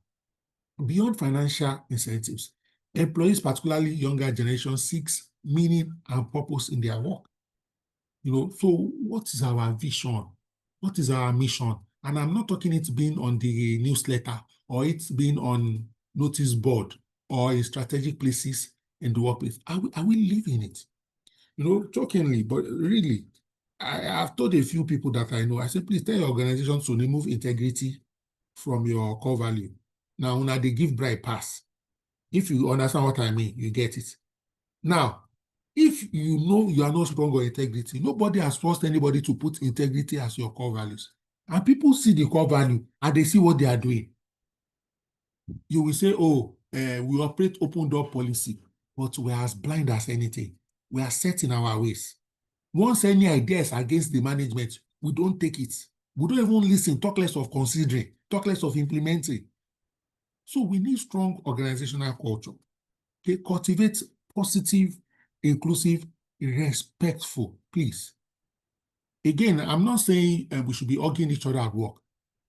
beyond financial incentives, employees, particularly younger generation, seeks meaning and purpose in their work. So what is our vision? What is our mission? And I'm not talking it being on the newsletter or it being on notice board or in strategic places in the workplace. Are we living it? Jokingly, but really, I've told a few people that I know, I say, please tell your organization to remove integrity from your core value. Now, when they give bribe pass, if you understand what I mean, you get it. Now, if you know you are not strong on integrity, nobody has forced anybody to put integrity as your core values. And people see the core value and they see what they are doing. You will say, we operate open door policy, but we are as blind as anything. We are set in our ways. Once any idea is against the management, we don't take it. We don't even listen, talk less of considering, talk less of implementing. So we need strong organizational culture. Okay? Cultivate positive, inclusive, respectful, please. Again, I'm not saying we should be arguing each other at work.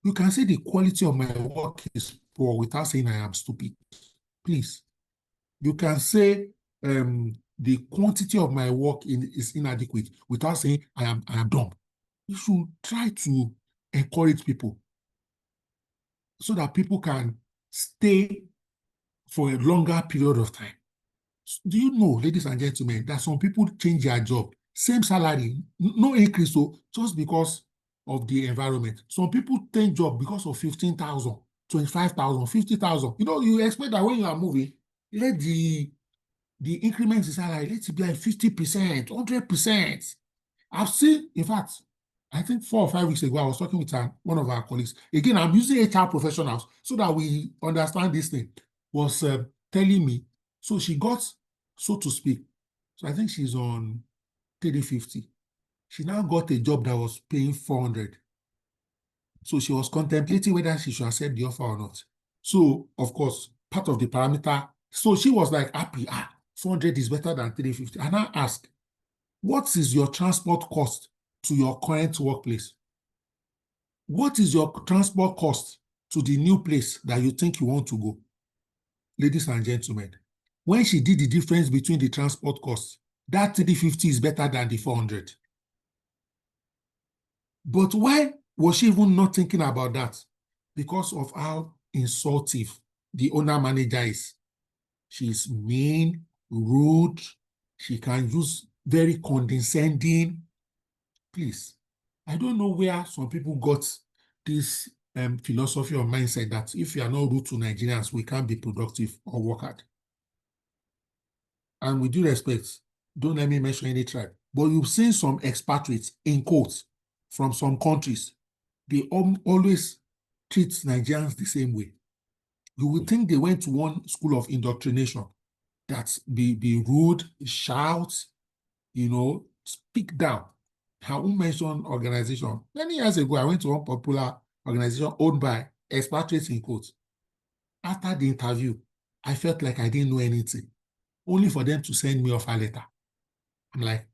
You can say the quality of my work is poor without saying I am stupid. Please. You can say the quantity of my work is inadequate without saying I am dumb. You should try to encourage people so that people can stay for a longer period of time. Do you know, ladies and gentlemen, that some people change their job, same salary, no increase, so just because of the environment. Some people change job because of 15,000, 25,000, 50,000. You expect that when you are moving, let the increments in salary, let it be like 50%, 100%. I've seen, in fact, I think 4 or 5 weeks ago, I was talking with one of our colleagues. Again, I'm using HR professionals so that we understand this thing. Was telling me, so she got, so to speak, so I think she's on 350. She now got a job that was paying 400. So she was contemplating whether she should accept the offer or not. So, of course, part of the parameter, so she was like happy, 400 is better than 350. And I asked, what is your transport cost to your current workplace? What is your transport cost to the new place that you think you want to go? Ladies and gentlemen, when she did the difference between the transport costs, that 350 is better than the 400. But why was she even not thinking about that? Because of how insultive the owner manager is. She's mean, rude, she can use very condescending. Please, I don't know where some people got this philosophy or mindset that if you are not rude to Nigerians, we can't be productive or work hard. And with due respect, don't let me mention any tribe, but you've seen some expatriates, in quotes, from some countries. They always treat Nigerians the same way. You would think they went to one school of indoctrination, that be rude, shout, speak down. I won't mention organization. Many years ago, I went to one popular organization owned by expatriates, in quotes. After the interview, I felt like I didn't know anything, only for them to send me off a letter. I'm like,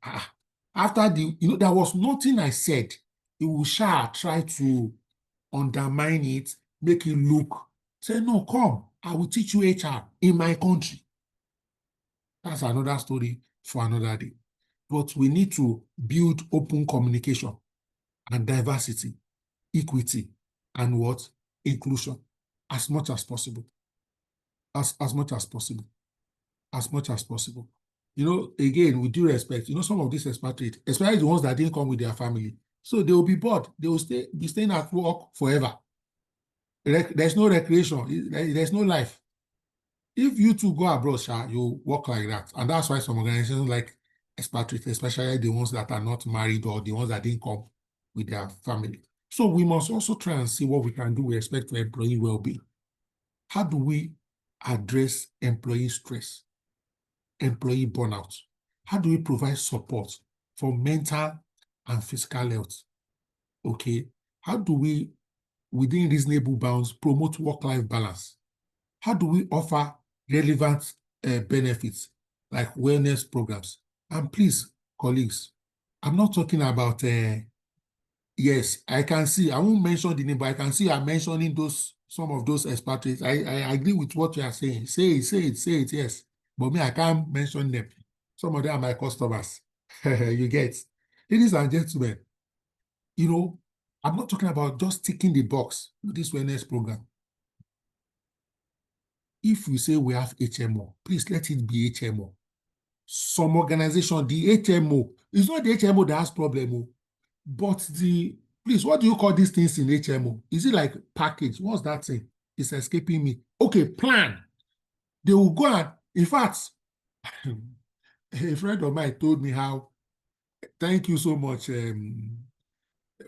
After there was nothing I said. It will try to undermine it, make it look, say, no, come, I will teach you HR in my country. That's another story for another day. But we need to build open communication and diversity, equity, and what? Inclusion, as much as possible. As much as possible. As much as possible. Again, with due respect, some of these expatriates, especially the ones that didn't come with their family, so they will be bored. They will be staying at work forever. There's no recreation. There's no life. If you two go abroad, you work like that. And that's why some organizations like expatriates, especially the ones that are not married or the ones that didn't come with their family. So we must also try and see what we can do with respect to employee well-being. How do we address employee stress, employee burnout? How do we provide support for mental and physical health? Okay, how do we, within reasonable bounds, promote work-life balance? How do we offer relevant benefits like wellness programs? And please, colleagues, I'm not talking about, yes, I can see, I won't mention the name, but I can see I'm mentioning some of those expatriates. I agree with what you are saying. Say it, yes. But me, I can't mention them. Some of them are my customers. You get. Ladies and gentlemen, I'm not talking about just ticking the box with this wellness program. If we say we have HMO, please let it be HMO. Some organization, the HMO, it's not the HMO that has problem, but please, what do you call these things in HMO? Is it like package? What's that thing? It's escaping me. Okay, plan. They will go and, in fact, a friend of mine told me how, thank you so much,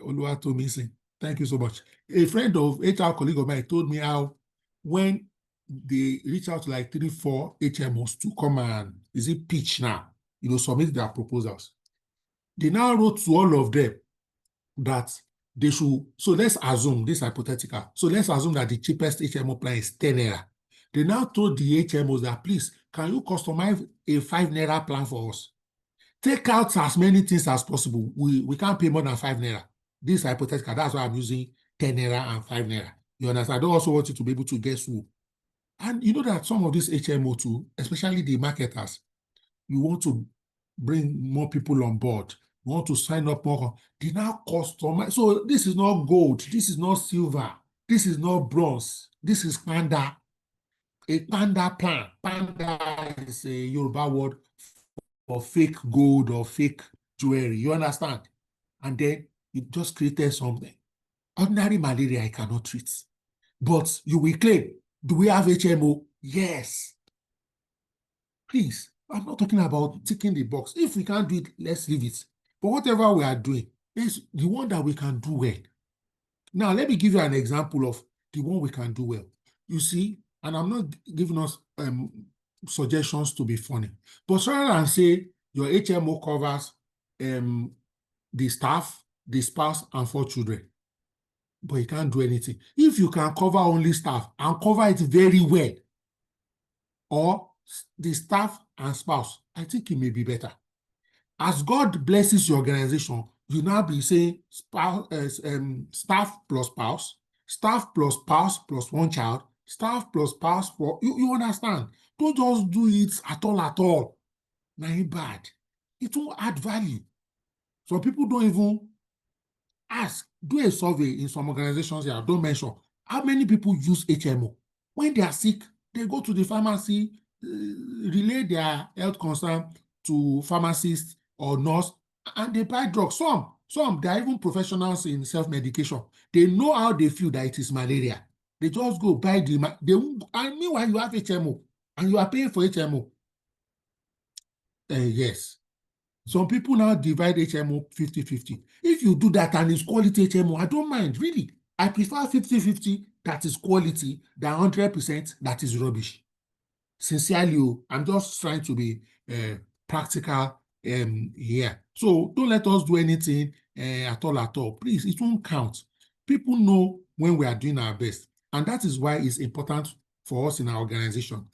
Oluwatomisin. Thank you so much. A friend of HR colleague of mine told me how when they reach out to like 3-4 HMOs to come and pitch now, submit their proposals. They now wrote to all of them that they should, so let's assume, this is hypothetical, so let's assume that the cheapest HMO plan is 10 naira. They now told the HMOs that, please, can you customize a 5 naira plan for us? Take out as many things as possible. We can't pay more than 5 naira. This is hypothetical. That's why I'm using 10 naira and 5 naira. You understand? I don't also want you to be able to guess who. And you know that some of these HMO too, especially the marketers, you want to bring more people on board. You want to sign up more. They now customize. So this is not gold. This is not silver. This is not bronze. This is panda. A panda plan. Panda is a Yoruba word for fake gold or fake jewelry. You understand? And then you just created something. Ordinary malaria I cannot treat. But you will claim, do we have HMO? Yes. Please, I'm not talking about ticking the box. If we can't do it, let's leave it. But whatever we are doing is the one that we can do well. Now, let me give you an example of the one we can do well. You see, and I'm not giving us suggestions to be funny, but rather than say your HMO covers the staff, the spouse, and 4 children, but you can't do anything. If you can cover only staff and cover it very well, or the staff and spouse, I think it may be better. As God blesses your organization, you now be saying staff plus spouse, staff plus spouse plus 1 child, staff plus spouse for you understand. Don't just do it at all. Now it's bad. It won't add value. Some people don't even ask. Do a survey in some organizations here. Don't mention how many people use HMO. When they are sick, they go to the pharmacy, relay their health concern to pharmacists or nurse, and they buy drugs. Some they are even professionals in self-medication. They know how they feel that it is malaria. They just go buy and meanwhile you have HMO and you are paying for HMO. Yes. Some people now divide HMO 50-50. If you do that and it's quality HMO, I don't mind, really. I prefer 50-50 that is quality than 100% that is rubbish. Sincerely, I'm just trying to be practical here. So don't let us do anything at all. Please, it won't count. People know when we are doing our best. And that is why it's important for us in our organization.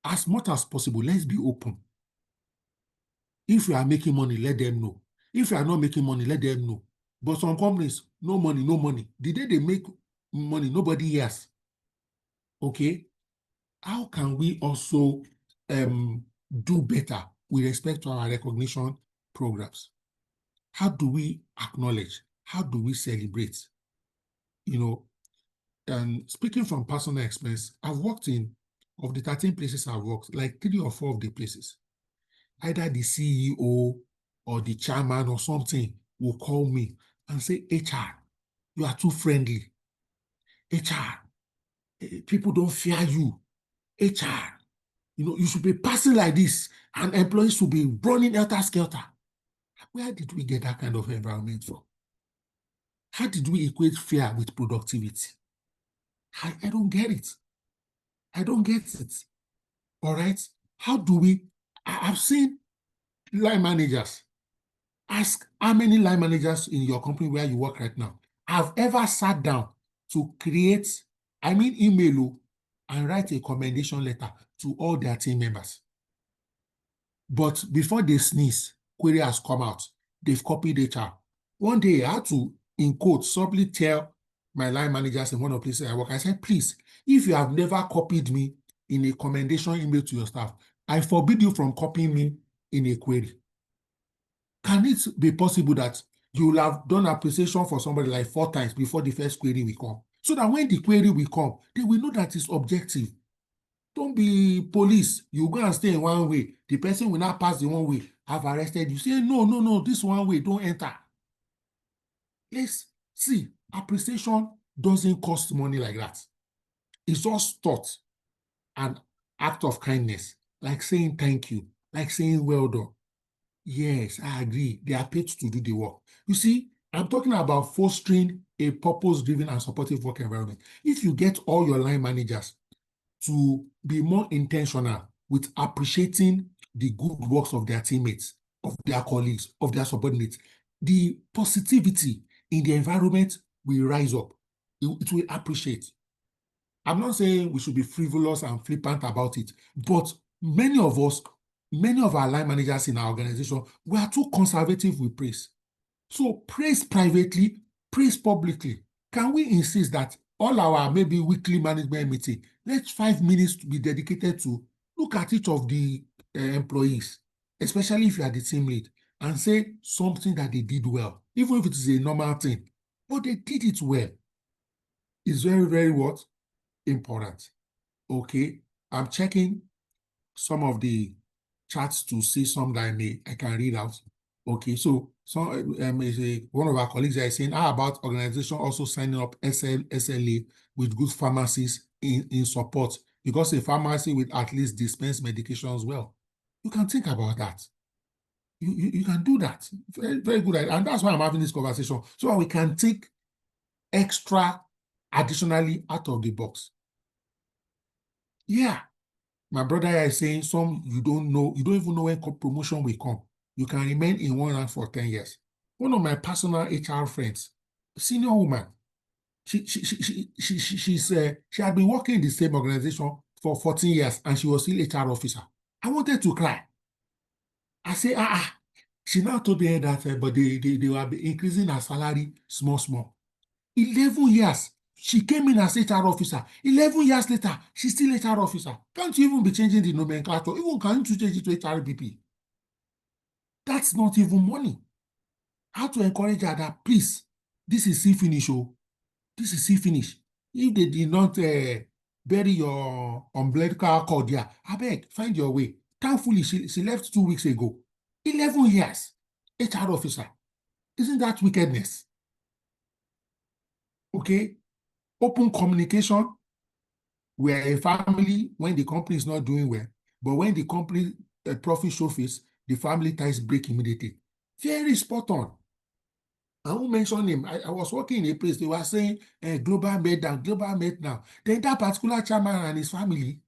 As much as possible, let's be open. If you are making money, let them know. If you are not making money, let them know. But some companies, no money, no money. The day they make money, nobody hears. Okay? How can we also do better with respect to our recognition programs? How do we acknowledge? How do we celebrate? And speaking from personal experience, I've worked of the 13 places I've worked, like 3 or 4 of the places, either the CEO or the chairman or something will call me and say, HR, you are too friendly. HR, people don't fear you. HR, you should be passing like this and employees should be running helter-skelter. Where did we get that kind of environment from? How did we equate fear with productivity? I don't get it. I don't get it. All right? How do we... I've seen line managers Ask how many line managers in your company where you work right now have ever sat down to create, email and write a commendation letter to all their team members. But before they sneeze, query has come out. They've copied HR. One day I had to, in quote, subtly tell my line managers in one of the places I work, I said, please, if you have never copied me in a commendation email to your staff, I forbid you from copying me in a query. Can it be possible that you will have done appreciation for somebody like 4 times before the first query will come? So that when the query will come, they will know that it's objective. Don't be police. You go and stay in one way. The person will not pass the one way. Have arrested you. Say, no, this one way, don't enter. Let's see, appreciation doesn't cost money like that. It's just thought, an act of kindness, like saying thank you, like saying well done. Yes, I agree. They are paid to do the work. You see, I'm talking about fostering a purpose-driven and supportive work environment. If you get all your line managers to be more intentional with appreciating the good works of their teammates, of their colleagues, of their subordinates, the positivity in the environment will rise up. It will appreciate. I'm not saying we should be frivolous and flippant about it, but many of us, many of our line managers in our organization, we are too conservative with praise. So praise privately, praise publicly. Can we insist that all our maybe weekly management meeting, let 5 minutes be dedicated to look at each of the employees, especially if you are the team lead, and say something that they did well, even if it is a normal thing, but they did it well. It's very, very what? Important. Okay, I'm checking some of the charts to see some that I can read out. Okay, so one of our colleagues is saying, how about organization also signing up SLA with good pharmacies in support? Because a pharmacy will at least dispense medications well. You can think about that. You can do that. Very, very good idea. And that's why I'm having this conversation, so we can think extra additionally out of the box. Yeah. My brother is saying some you don't even know when promotion will come. You can remain in one rank for 10 years. One of my personal HR friends, senior woman, she had been working in the same organization for 14 years and she was still HR officer. I wanted to cry. I say, she now told me that, but they were increasing her salary small. 11 years. She came in as HR officer. 11 years later, she's still HR officer. Can't you even be changing the nomenclature? Even can't you change it to HRBP? That's not even money. How to encourage her that, please, this is finish. Oh, this is finish. If they did not bury your umbilical cord there, I beg, find your way. Thankfully, she left 2 weeks ago. 11 years, HR officer. Isn't that wickedness? Okay? Open communication. We are a family when the company is not doing well, but when the company profit show face, the family ties break immediately. Very spot on. I won't mention him. I was working in a place, they were saying global med now. Then that particular chairman and his family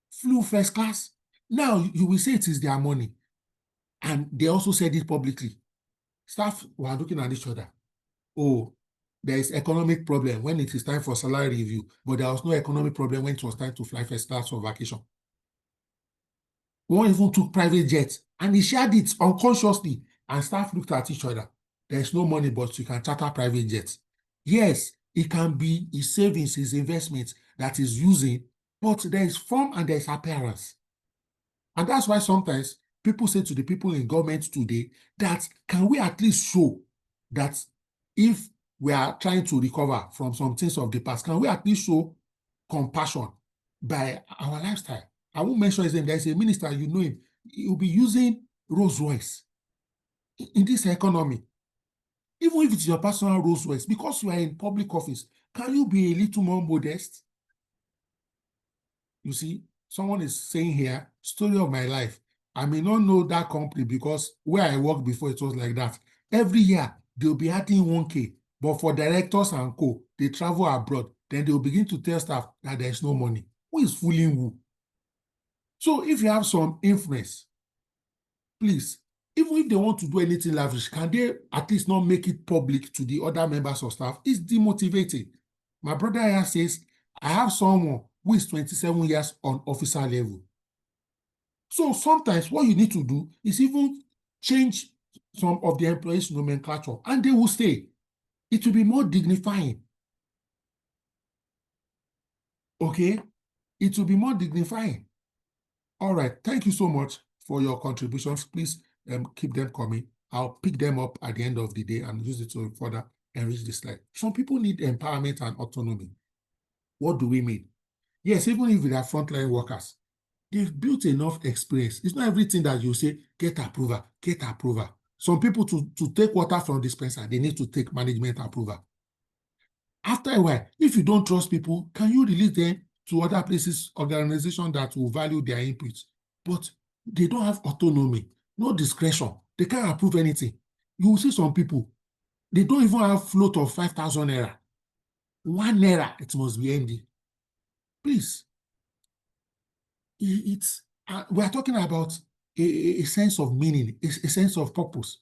flew first class. Now you will say it is their money. And they also said it publicly. Staff were looking at each other. Oh, there is economic problem when it is time for salary review, but there was no economic problem when it was time to fly first class for vacation. One even took private jets and he shared it unconsciously, and staff looked at each other. There's no money, but you can charter private jets. Yes, it can be his savings, his investments that he's using, but there is form and there is appearance. And that's why sometimes people say to the people in government today that can we at least show that if we are trying to recover from some things of the past, can we at least show compassion by our lifestyle? I won't mention his name. There's a minister, you know him. He will be using Rolls Royce in this economy. Even if it's your personal Rolls Royce, because you are in public office, can you be a little more modest? You see, someone is saying here, story of my life. I may not know that company because where I worked before, it was like that. Every year, they'll be adding 1K. But for directors and co, they travel abroad. Then they'll begin to tell staff that there's no money. Who is fooling who? So if you have some influence, please, Even if they want to do anything lavish, can they at least not make it public to the other members of staff? It's demotivating. My brother here says, I have someone who is 27 years on officer level. So sometimes what you need to do is even change some of the employees' nomenclature, and they will stay. It will be more dignifying. Okay? It will be more dignifying. All right. Thank you so much for your contributions. Please keep them coming. I'll pick them up at the end of the day and use it to further enrich the slide. Some people need empowerment and autonomy. What do we mean? Yes, even if they are frontline workers, they've built enough experience. It's not everything that you say, get approval, get approval. Some people, to take water from dispenser, they need to take management approval. After a while, if you don't trust people, can you release them to other places, organizations that will value their input? But they don't have autonomy, no discretion. They can't approve anything. You will see some people, they don't even have float of 5,000 naira. 1 naira, it must be MD. Please. We are talking about a sense of meaning, a sense of purpose.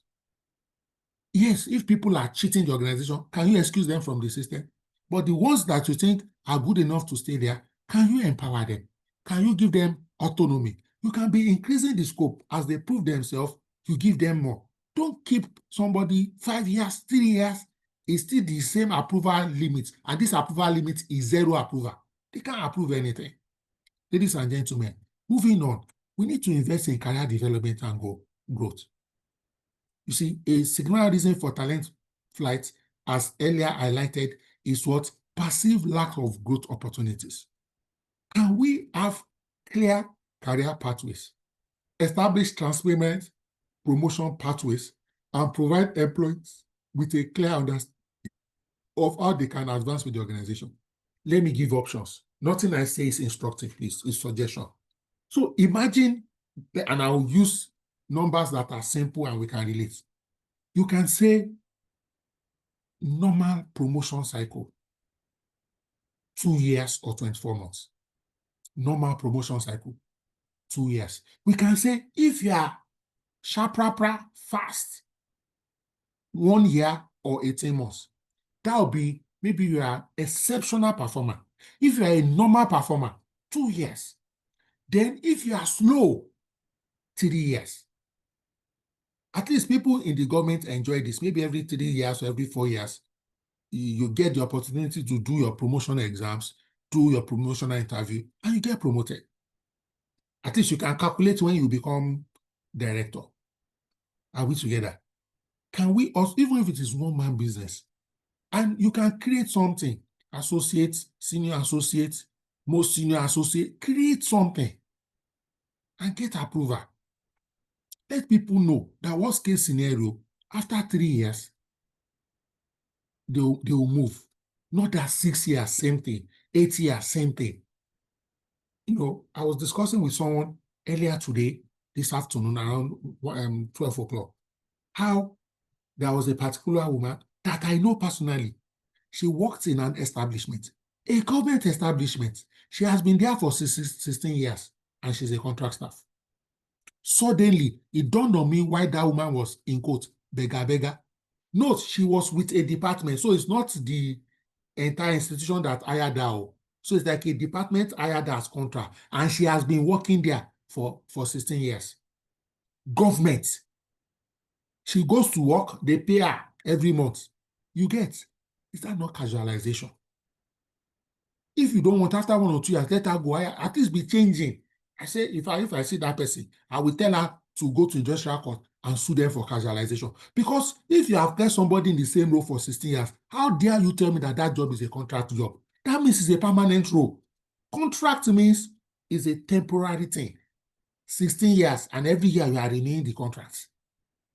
Yes, if people are cheating the organization, can you excuse them from the system? But the ones that you think are good enough to stay there, can you empower them? Can you give them autonomy? You can be increasing the scope as they prove themselves, you give them more. Don't keep somebody 5 years, 3 years, it's still the same approval limit, and this approval limit is 0 approval. They can't approve anything. Ladies and gentlemen, moving on, we need to invest in career development and growth. You see, a signal reason for talent flight, as earlier highlighted, is what? Perceived lack of growth opportunities. Can we have clear career pathways, establish transparent promotion pathways, and provide employees with a clear understanding of how they can advance with the organization? Let me give options. Nothing I say is instructive, please. It's suggestion. So imagine, and I'll use numbers that are simple and we can relate. You can say normal promotion cycle, 2 years or 24 months. Normal promotion cycle, 2 years. We can say if you are sharp, fast, 1 year or 18 months, that will be maybe you are exceptional performer. If you are a normal performer, 2 years. Then if you are slow, 3 years. At least people in the government enjoy this. Maybe every 3 years or every 4 years, you get the opportunity to do your promotional exams, do your promotional interview, and you get promoted. At least you can calculate when you become director. Are we together? Can we also, even if it is one-man business, and you can create something, associate, senior associate, most senior associate, create something and get approval. Let people know that worst case scenario, after 3 years, they will move. Not that 6 years, same thing, 8 years, same thing. You know, I was discussing with someone earlier today, this afternoon, around 12 o'clock, how there was a particular woman that I know personally. She worked in an establishment, a government establishment. She has been there for 16 years, and she's a contract staff. Suddenly, it dawned on me why that woman was, in quote, beggar. Note, she was with a department, so it's not the entire institution that hired her. So it's like a department hired her as contract, and she has been working there for 16 years. Government. She goes to work, they pay her every month. You get, is that not casualization? If you don't want, after 1 or 2 years, let her go. At least be changing. I say, if I see that person, I will tell her to go to industrial court and sue them for casualization. Because if you have kept somebody in the same role for 16 years, how dare you tell me that that job is a contract job? That means it's a permanent role. Contract means it's a temporary thing. 16 years, and every year you are renewing the contract.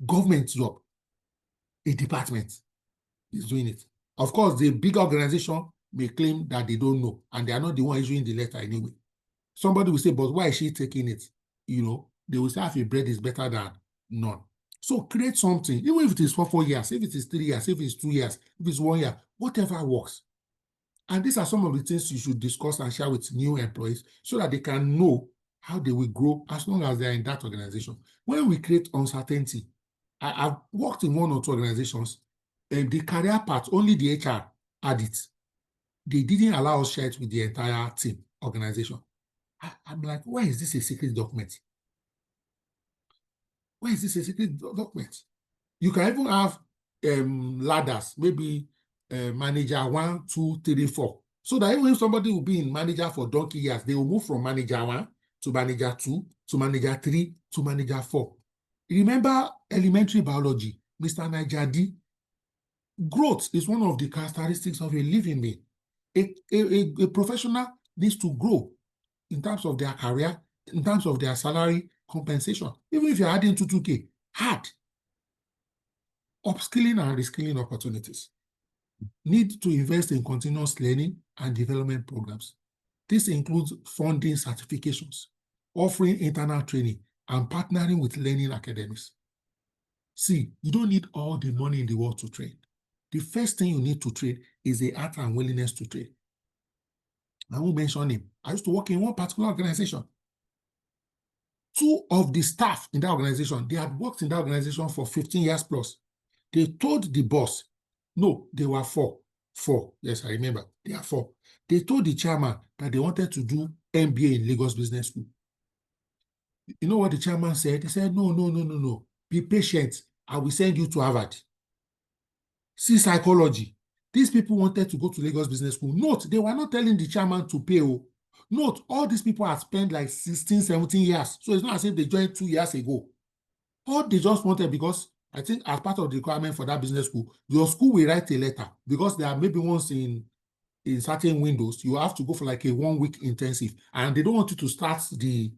Government job, a department is doing it. Of course, the big organization may claim that they don't know, and they are not the one issuing the letter anyway. Somebody will say, but why is she taking it? You know, they will say, if a bread is better than none. So create something, even if it is for 4 years, if it is 3 years, if it's 2 years, if it's 1 year, whatever works. And these are some of the things you should discuss and share with new employees so that they can know how they will grow as long as they are in that organization. When we create uncertainty, I've worked in 1 or 2 organizations, and the career part, only the HR had it. They didn't allow us share it with the entire team, organization. I'm like, why is this a secret document? Why is this a secret document? You can even have ladders, maybe manager 1, 2, 3, 4. So that even if somebody will be in manager for donkey years, they will move from manager 1 to manager 2 to manager 3 to manager 4. Remember elementary biology, Mr. Najadi? Growth is one of the characteristics of a living being. A professional needs to grow in terms of their career, in terms of their salary compensation. Even if you're adding 2K, hard. Upskilling and reskilling opportunities. Need to invest in continuous learning and development programs. This includes funding certifications, offering internal training, and partnering with learning academies. See, you don't need all the money in the world to train. The first thing you need to train is the art and willingness to train. I won't mention him. I used to work in one particular organization. 2 of the staff in that organization, they had worked in that organization for 15 years plus. They told the boss, no, they were 4. 4, yes, I remember. They are 4. They told the chairman that they wanted to do MBA in Lagos Business School. You know what the chairman said? He said, no. Be patient. I will send you to Harvard. See psychology. These people wanted to go to Lagos Business School. Note, they were not telling the chairman to pay. Note, all these people had spent like 16, 17 years. So it's not as if they joined 2 years ago. All they just wanted, because I think as part of the requirement for that business school, your school will write a letter, because there are maybe once in certain windows, you have to go for like a 1-week intensive, and they don't want you to start the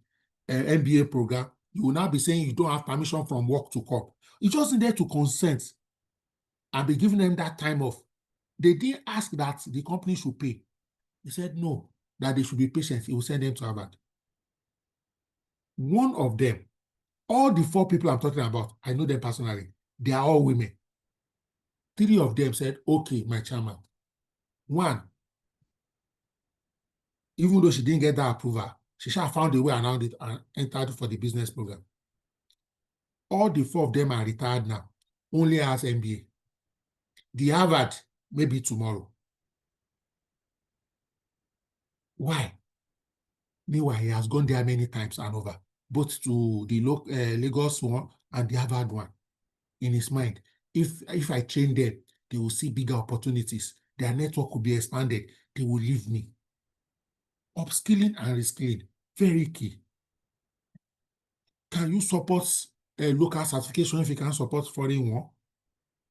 MBA program. You will now be saying you don't have permission from work to come. You just needed to consent and be giving them that time off. They didn't ask that the company should pay. They said no, that they should be patient. He will send them to Harvard. One of them, all the 4 people I'm talking about, I know them personally. They are all women. 3 of them said, okay, my chairman. 1, even though she didn't get that approval, she shall found a way around it and entered for the business program. All the 4 of them are retired now, only as MBA. The Harvard, maybe tomorrow. Why? Meanwhile, he has gone there many times and over, both to the Lagos one and the Harvard one. In his mind, if I train them, they will see bigger opportunities. Their network will be expanded. They will leave me. Upskilling and reskilling, very key. Can you support local certification if you can support foreign one?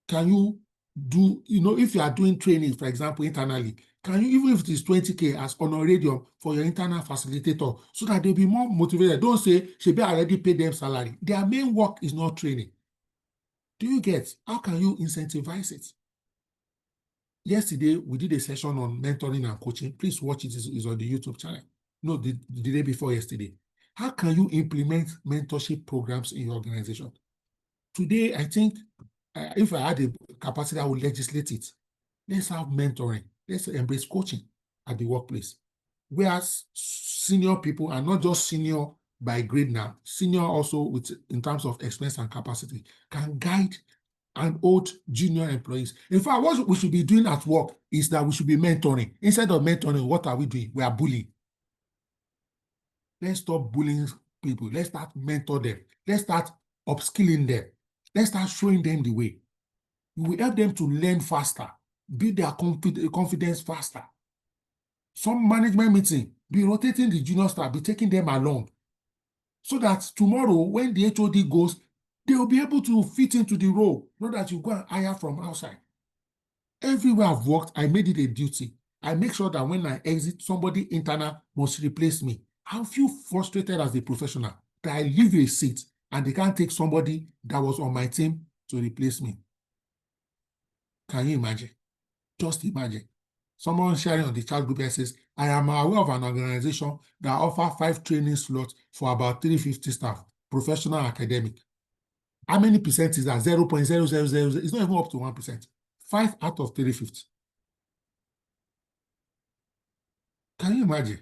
Can you do, if you are doing training, for example, internally, can you, even if it is 20K as honorarium for your internal facilitator, so that they'll be more motivated? Don't say, Shebe already paid them salary. Their main work is not training. Do you get? How can you incentivize it? Yesterday, we did a session on mentoring and coaching. Please watch it. It's on the YouTube channel. No, the day before yesterday. How can you implement mentorship programs in your organization? Today, I think if I had a capacity, I would legislate it. Let's have mentoring. Let's embrace coaching at the workplace. Whereas senior people are not just senior by grade now, senior also in terms of experience and capacity, can guide and old junior employees. In fact, what we should be doing at work is that we should be mentoring. Instead of mentoring, what are we doing? We are bullying. Let's stop bullying people. Let's start mentor them. Let's start upskilling them. Let's start showing them the way. We will help them to learn faster, build their confidence faster. Some management meeting, be rotating the junior staff, be taking them along, so that tomorrow, when the HOD goes, they will be able to fit into the role, not that you go and hire from outside. Everywhere I've worked, I made it a duty. I make sure that when I exit, somebody internal must replace me. I feel frustrated as a professional that I leave a seat and they can't take somebody that was on my team to replace me. Can you imagine? Just imagine. Someone sharing on the chat group says, I am aware of an organization that offers 5 training slots for about 350 staff, professional and academic. How many percent is that? 0.0000. It's not even up to 1%. 5 out of 350. Can you imagine?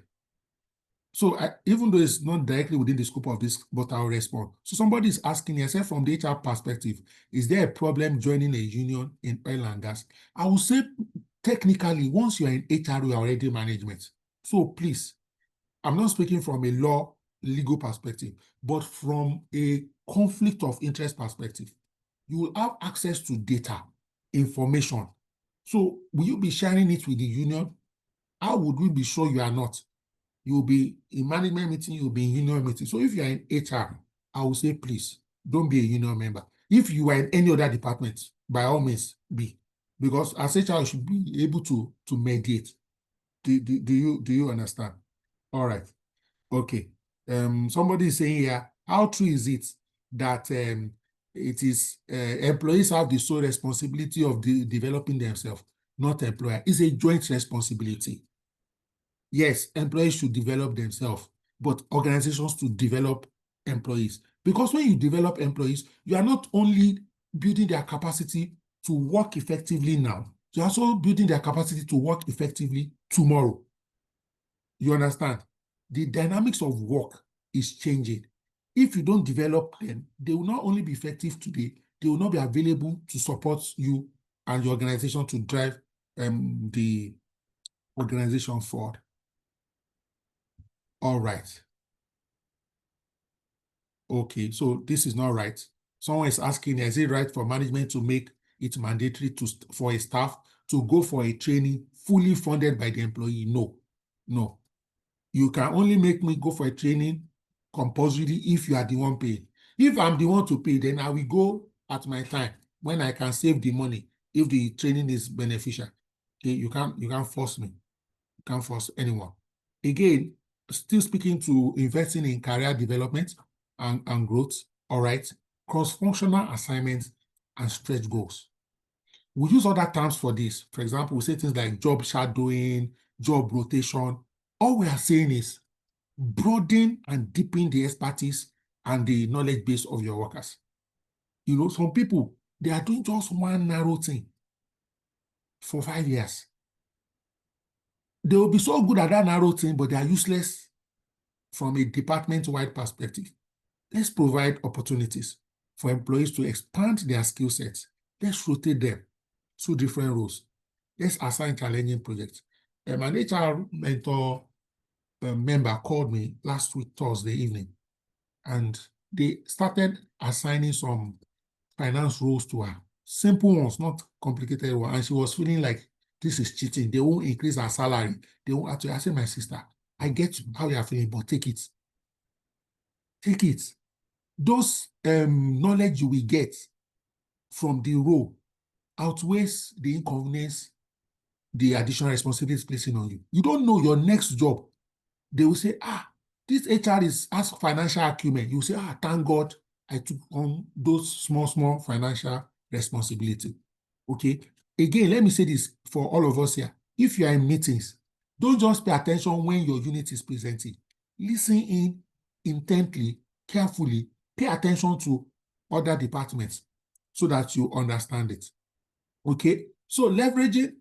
So even though it's not directly within the scope of this, but I'll respond. So somebody is asking yourself from the HR perspective, is there a problem joining a union in oil and gas? I would say technically, once you're in HR, you are already management. So please, I'm not speaking from a legal perspective, but from a conflict of interest perspective. You will have access to data, information. So will you be sharing it with the union? How would we be sure you are not? You'll be in management meeting, you'll be in union meeting. So if you are in HR, I will say, please, don't be a union member. If you are in any other department, by all means, be. Because as HR, you should be able to mediate. Do you understand? All right. Okay. Somebody is saying here, how true is it that it is employees have the sole responsibility of developing themselves, not employer? It's a joint responsibility. Yes, employees should develop themselves, but organizations to develop employees. Because when you develop employees, you are not only building their capacity to work effectively now, you're also building their capacity to work effectively tomorrow. You understand? The dynamics of work is changing. If you don't develop them, they will not only be effective today, they will not be available to support you and your organization to drive the organization forward. All right. Okay, so this is not right. Someone is asking, is it right for management to make it mandatory for a staff to go for a training fully funded by the employee? No, no. You can only make me go for a training compulsory if you are the one paying. If I'm the one to pay, then I will go at my time when I can save the money if the training is beneficial. Okay, you can't force me. You can't force anyone. Again, still speaking to investing in career development and growth, all right, cross-functional assignments and stretch goals. We use other terms for this. For example, we say things like job shadowing, job rotation. All we are saying is broaden and deepen the expertise and the knowledge base of your workers. You know, some people, they are doing just one narrow thing for 5 years. They will be so good at that narrow thing, but they are useless from a department-wide perspective. Let's provide opportunities for employees to expand their skill sets. Let's rotate them through different roles. Let's assign challenging projects. An HR mentor member called me last week, Thursday evening, and they started assigning some finance roles to her. Simple ones, not complicated ones. And she was feeling like this is cheating. They won't increase her salary. They won't actually. I said, my sister, I get how you are feeling, but take it. Take it. Those knowledge you will get from the role outweighs the inconvenience the additional responsibilities placing on you. You don't know your next job. They will say, this HR has financial acumen. You say, thank God I took on those small financial responsibility. Okay. Again, let me say this for all of us here. If you are in meetings, don't just pay attention when your unit is presenting. Listen in intently, carefully, pay attention to other departments so that you understand it. Okay. So leveraging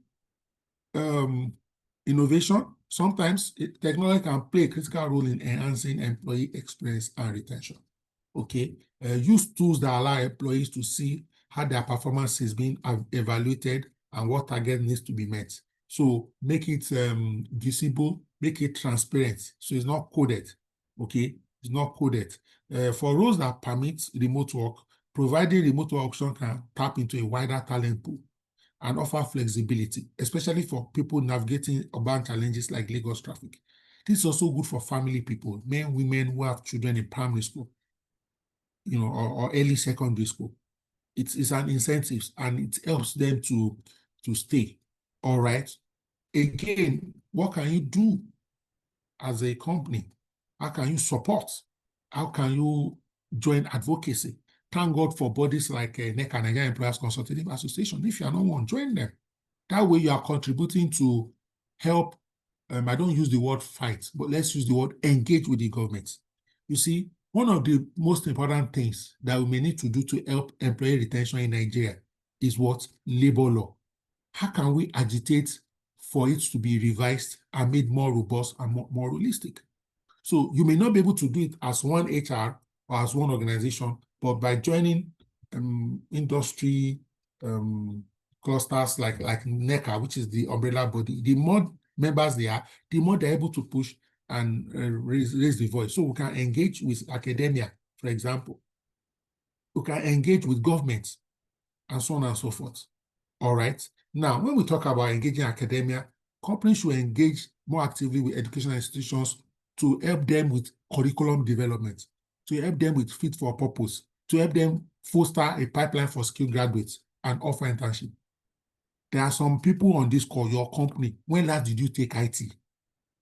innovation, sometimes technology can play a critical role in enhancing employee experience and retention. Okay, use tools that allow employees to see how their performance is being evaluated and what target needs to be met. So make it visible, make it transparent. So it's not coded. Okay, it's not coded. For roles that permit remote work, providing remote work option can tap into a wider talent pool and offer flexibility, especially for people navigating urban challenges like Lagos traffic. This is also good for family people, men, women who have children in primary school, you know, or early secondary school. It's an incentive and it helps them to stay. All right. Again, what can you do as a company? How can you support? How can you join advocacy? Thank God for bodies like NECA, Nigerian Employers Consultative Association. If you are not one, join them. That way you are contributing to help, I don't use the word fight, but let's use the word engage with the government. You see, one of the most important things that we may need to do to help employee retention in Nigeria is what? Labor law. How can we agitate for it to be revised and made more robust and more realistic? So you may not be able to do it as one HR or as one organization, but by joining industry clusters like NECA, which is the umbrella body, the more members they are, the more they're able to push and raise the voice. So we can engage with academia, for example. We can engage with governments and so on and so forth. All right. Now, when we talk about engaging academia, companies should engage more actively with educational institutions to help them with curriculum development, to help them with fit for purpose, to help them foster a pipeline for skilled graduates and offer internship. There are some people on this call, your company, when last did you take IT?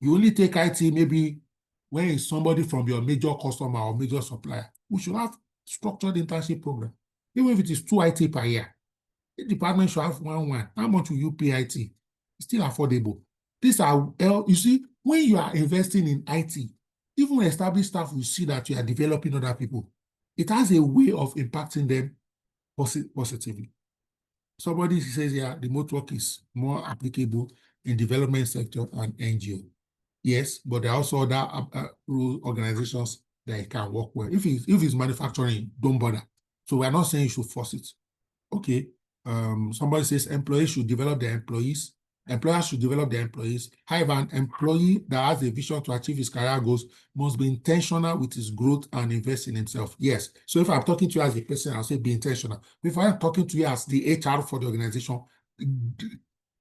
You only take IT maybe when it's somebody from your major customer or major supplier. We should have structured internship program. Even if it is 2 IT per year, the department should have one. How much will you pay IT? It's still affordable. These are, you see, when you are investing in IT, even established staff will see that you are developing other people. It has a way of impacting them positively. Somebody says, yeah, remote work is more applicable in development sector and NGO. Yes, but there are also other organizations that it can work well. If it's manufacturing, don't bother. So we're not saying you should force it. Okay. Somebody says employees should develop their employees. Employers should develop their employees. However, an employee that has a vision to achieve his career goals must be intentional with his growth and invest in himself. Yes. So if I'm talking to you as a person, I'll say be intentional. If I'm talking to you as the HR for the organization,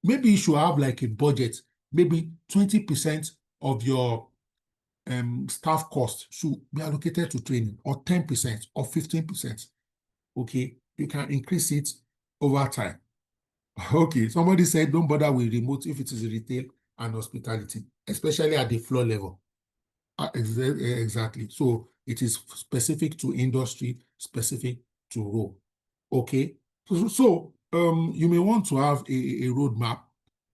maybe you should have like a budget. Maybe 20% of your staff cost should be allocated to training, or 10% or 15%. Okay. You can increase it over time. Okay, somebody said don't bother with remote if it is retail and hospitality, especially at the floor level. Exactly. So it is specific to industry, specific to role. Okay. So you may want to have a roadmap.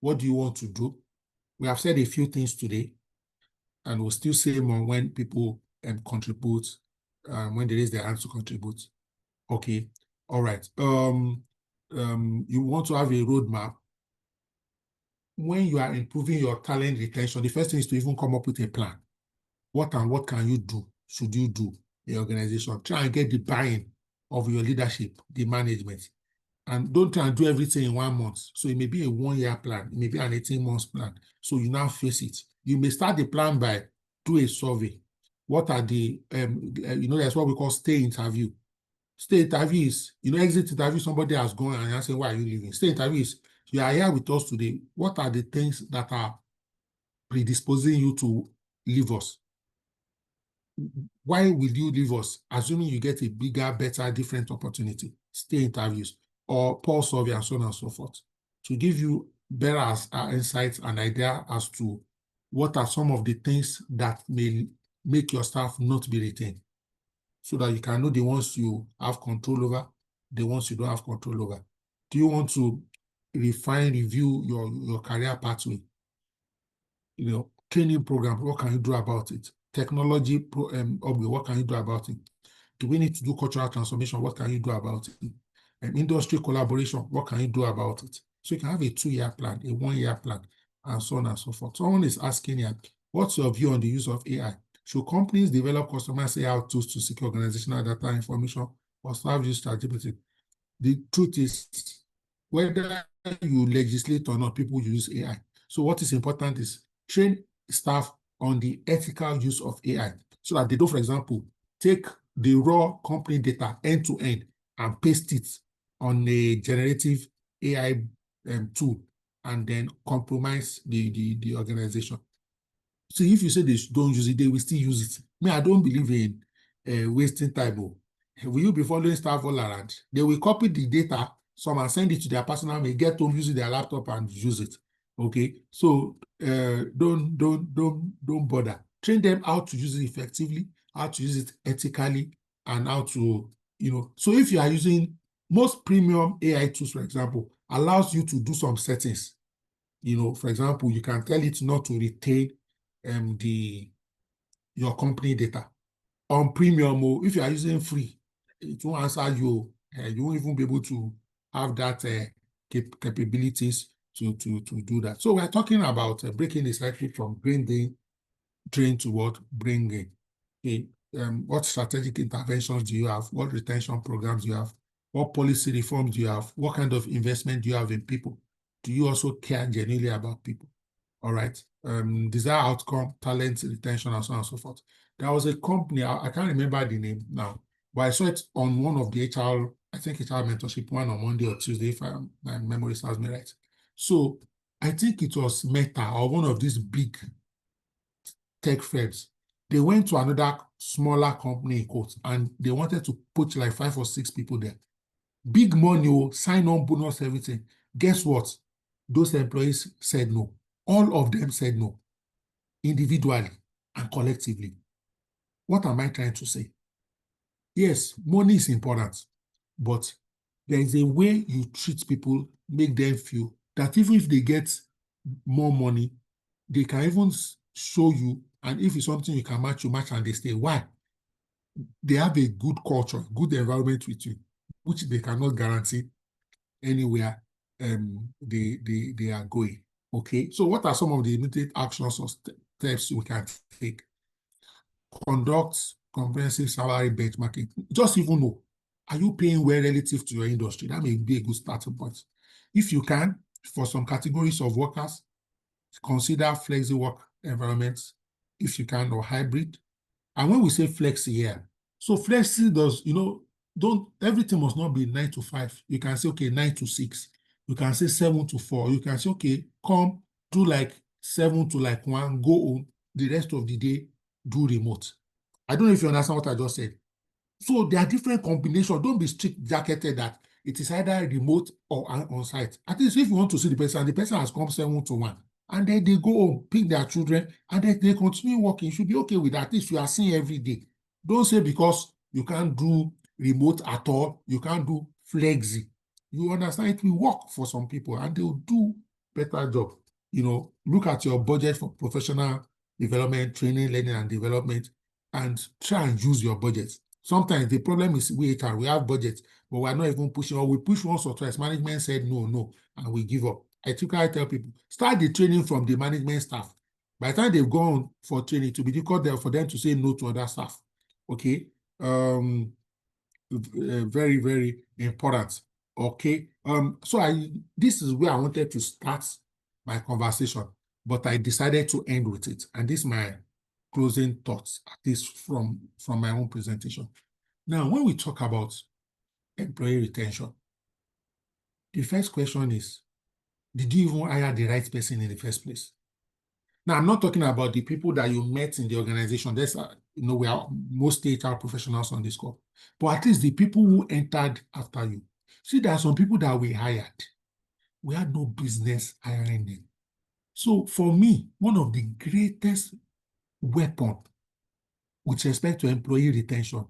What do you want to do? We have said a few things today, and we'll still say more when people contribute, when they raise their hands to contribute. Okay. All right. You want to have a roadmap. When you are improving your talent retention, the first thing is to even come up with a plan. What can you do? Should you do in your organization? Try and get the buy-in of your leadership, the management. And don't try and do everything in 1 month. So it may be a 1-year plan, it may be an 18-month plan. So you now face it. You may start the plan by do a survey. What are the, that's what we call stay interview. Stay interview is, exit interview, somebody has gone and answered, why are you leaving? Stay interview is, you are here with us today. What are the things that are predisposing you to leave us? Why will you leave us? Assuming you get a bigger, better, different opportunity. Stay interviews or pulse survey and so on and so forth to give you better insights and idea as to what are some of the things that may make your staff not be retained, so that you can know the ones you have control over, the ones you don't have control over. Do you want to review your career pathway? Training program, what can you do about it? Technology, what can you do about it? Do we need to do cultural transformation? What can you do about it? Industry collaboration, what can you do about it? So you can have a 2-year plan, a 1-year plan, and so on and so forth. Someone is asking here, what's your view on the use of AI? Should companies develop customized AI tools to secure organizational data information or staff use ChatGPT? The truth is, whether you legislate or not, people use AI. So what is important is train staff on the ethical use of AI so that they don't, for example, take the raw company data end to end and paste it on a generative AI tool and then compromise the organization. So if you say they don't use it, they will still use it. I don't believe in wasting time. Will you be following staff all around? They will copy the data, some and send it to their personal mail, get home using their laptop and use it. Okay, so don't bother. Train them how to use it effectively, how to use it ethically, and how to, so if you are using most premium AI tools, for example, allows you to do some settings. For example, you can tell it not to retain your company data. On premium, if you are using free, it won't answer you. You won't even be able to have that capabilities to do that. So we're talking about breaking the cycle from grinding drain to what? Bring in. Okay. What strategic interventions do you have? What retention programs do you have? What policy reforms do you have? What kind of investment do you have in people? Do you also care genuinely about people? All right. Desired outcome, talent, retention, and so on and so forth. There was a company, I can't remember the name now, but I saw it on one of the HR, I think HR mentorship one on Monday or Tuesday, if my memory serves me right. So I think it was Meta or one of these big tech firms. They went to another smaller company in quotes, and they wanted to put like 5 or 6 people there. Big money, sign on bonus, everything. Guess what? Those employees said no. All of them said no, individually and collectively. What am I trying to say? Yes, money is important, but there is a way you treat people, make them feel that even if they get more money, they can even show you, and if it's something you can match, you match and they stay. Why? They have a good culture, good environment with you, which they cannot guarantee anywhere they are going. Okay, so what are some of the immediate actions or steps we can take? Conduct comprehensive salary benchmarking. Just even know, are you paying well relative to your industry? That may be a good starting point. If you can, for some categories of workers, consider flexi work environments, if you can, or hybrid. And when we say flexi here, so flexi does, don't, everything must not be 9 to 5. You can say, okay, 9 to 6. You can say 7 to 4. You can say, okay, come, do like 7 to like 1, go home. The rest of the day, do remote. I don't know if you understand what I just said. So there are different combinations. Don't be strict jacketed that it is either remote or on-site. At least if you want to see the person, and the person has come 7 to 1, and then they go home, pick their children, and then they continue working, you should be okay with that. At least you are seeing every day. Don't say because you can't do remote at all, you can't do flexi. You understand? It will work for some people, and they will do better job. Look at your budget for professional development, training, learning, and development, and try and use your budget. Sometimes the problem is we HR, we have budget, but we're not even pushing, or we push once or twice. Management said no, and we give up. I tell people, start the training from the management staff. By the time they've gone for training, to be difficult for them to say no to other staff. Okay. Very, very important. Okay. So this is where I wanted to start my conversation, but I decided to end with it. And this is my closing thoughts, at least from my own presentation. Now, when we talk about employee retention, the first question is, did you even hire the right person in the first place? Now, I'm not talking about the people that you met in the organization. That's, we are most HR professionals on this call. But at least the people who entered after you. See, there are some people that we hired. We had no business hiring them. So for me, one of the greatest weapons with respect to employee retention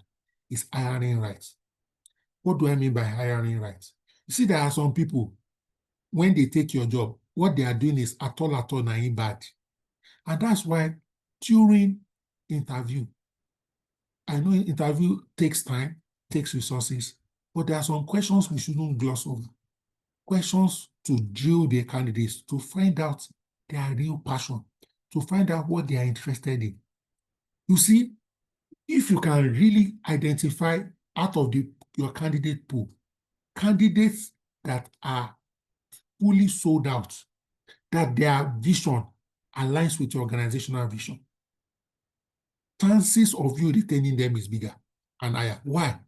is hiring rights. What do I mean by hiring rights? You see, there are some people, when they take your job, what they are doing is at all not bad. And that's why during interview, I know interview takes time, takes resources, but there are some questions we shouldn't gloss over. Questions to drill their candidates, to find out their real passion, to find out what they are interested in. You see, if you can really identify out of your candidate pool, candidates that are fully sold out, that their vision aligns with your organizational vision, chances of you retaining them is bigger and higher. Why?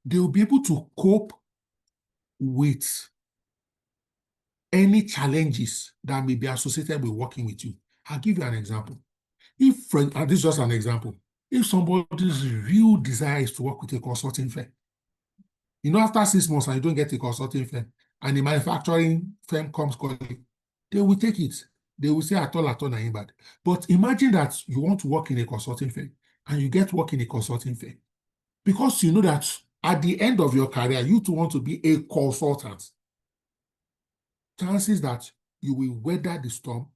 They will be able to cope with any challenges that may be associated with working with you. I'll give you an example. And this is just an example. If somebody's real desire is to work with a consulting firm, after 6 months and you don't get a consulting firm, and the manufacturing firm comes calling, they will take it. They will say at all not bad. But imagine that you want to work in a consulting firm and you get work in a consulting firm. Because you know that at the end of your career, you too want to be a consultant. Chances that you will weather the storm,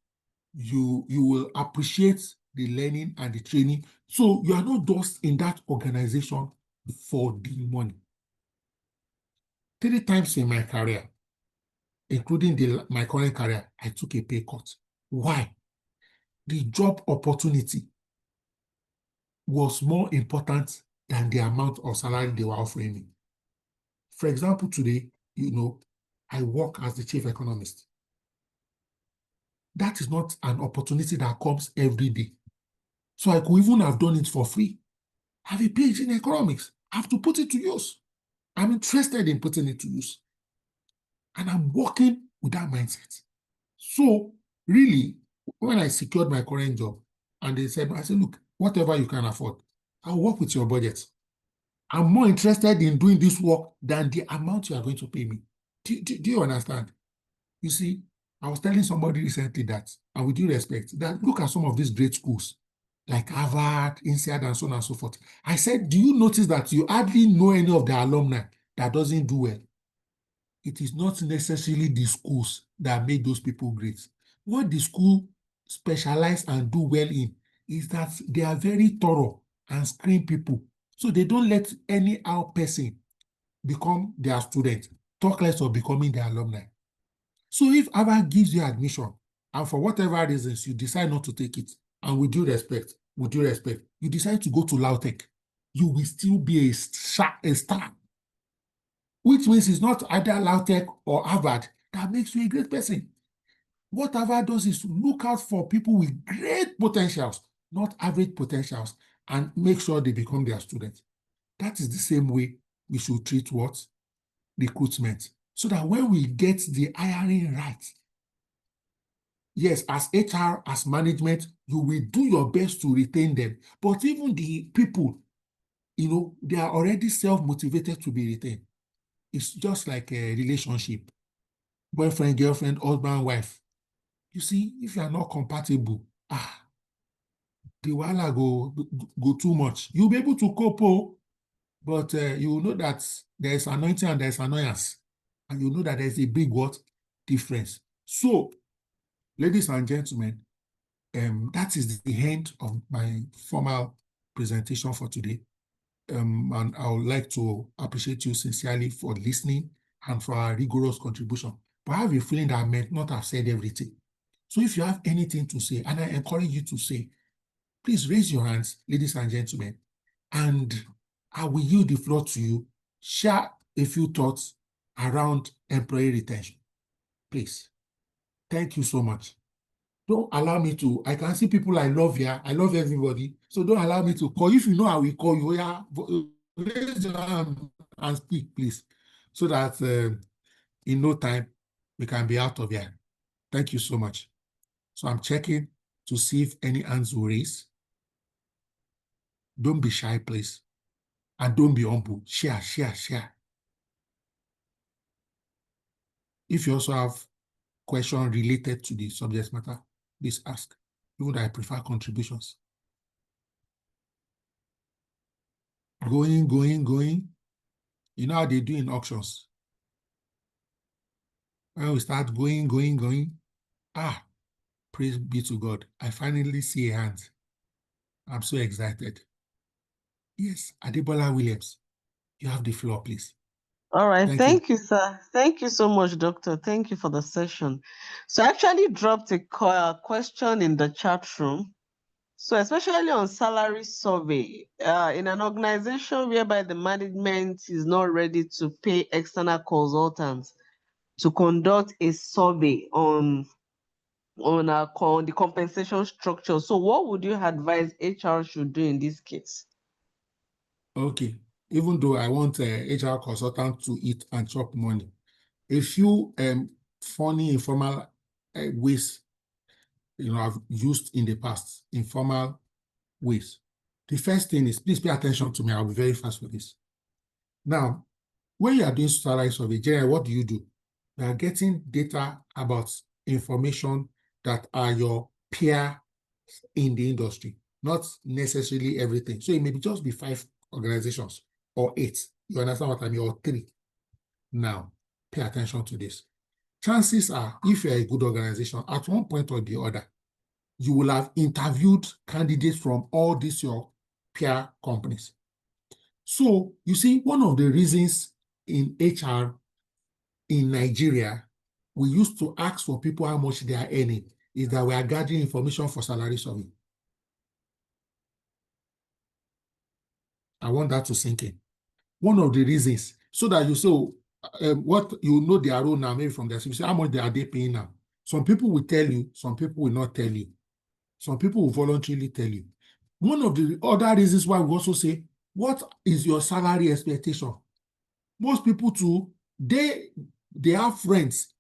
you will appreciate the learning and the training. So you are not just in that organization for the money. 3 times in my career, including my current career, I took a pay cut. Why? The job opportunity was more important than the amount of salary they were offering me. For example, today, I work as the chief economist. That is not an opportunity that comes every day. So I could even have done it for free. I have a PhD in economics. I have to put it to use. I'm interested in putting it to use. And I'm working with that mindset. So really, when I secured my current job, and I said, look, whatever you can afford, I'll work with your budget. I'm more interested in doing this work than the amount you are going to pay me. Do you understand? You see, I was telling somebody recently that, and with due respect, that look at some of these great schools, like Harvard, INSEAD, and so on and so forth. I said, do you notice that you hardly know any of the alumni that doesn't do well? It is not necessarily the schools that make those people great. What the school specialize and do well in is that they are very thorough and screen people. So they don't let any out person become their student, talk less of becoming their alumni. So if Harvard gives you admission, and for whatever reasons you decide not to take it, and with due respect, you decide to go to LAUTECH, you will still be a star. Which means it's not either LAUTECH or Harvard that makes you a great person. What Harvard does is to look out for people with great potentials, not average potentials, and make sure they become their students. That is the same way we should treat what? Recruitment. So that when we get the hiring right, yes, as HR, as management, you will do your best to retain them. But even the people, they are already self-motivated to be retained. It's just like a relationship. Boyfriend, girlfriend, husband, wife. You see, if you are not compatible, the wahala go too much. You'll be able to cope, but you will know that there is anointing and there is annoyance. And you know that there is a big what? Difference. So, ladies and gentlemen, that is the end of my formal presentation for today. And I would like to appreciate you sincerely for listening and for our rigorous contribution. But I have a feeling that I may not have said everything. So if you have anything to say, and I encourage you to say, please raise your hands, ladies and gentlemen, and I will yield the floor to you. Share a few thoughts around employee retention. Please. Thank you so much. Don't allow me to, I can see people I love here. I love everybody. So don't allow me to call. If you know I will call you, yeah, raise your hand and speak, please. So that in no time, we can be out of here. Thank you so much. So I'm checking to see if any hands will raise. Don't be shy, please. And don't be humble. Share. If you also have questions related to the subject matter, please ask. Even though I prefer contributions. Going. You know how they do in auctions. When we start going, praise be to God. I finally see a hand. I'm so excited. Yes, Adebola Williams, you have the floor, please. All right. Thank you, sir. Thank you so much, Doctor. Thank you for the session. So I actually dropped a question in the chat room. So especially on salary survey, in an organization whereby the management is not ready to pay external consultants to conduct a survey on the compensation structure. So what would you advise HR should do in this case? Okay. Even though I want HR consultant to eat and chop money, a few funny informal ways, I've used in the past, informal ways. The first thing is, please pay attention to me. I'll be very fast with this. Now, when you are doing salary survey, generally, what do? You are getting data about information that are your peer in the industry, not necessarily everything. So it may just be 5 organizations or 8. You understand what I mean? Or 3. Now, pay attention to this. Chances are, if you're a good organization, at one point or the other, you will have interviewed candidates from all these your peer companies. So, you see, one of the reasons in HR in Nigeria, we used to ask for people how much they are earning, is that we are gathering information for salary survey. I want that to sink in. One of the reasons, so that you say, what you know their role now, maybe from their CV, how much are they paying now? Some people will tell you, some people will not tell you. Some people will voluntarily tell you. One of the other reasons why we also say, what is your salary expectation? Most people too, they have friends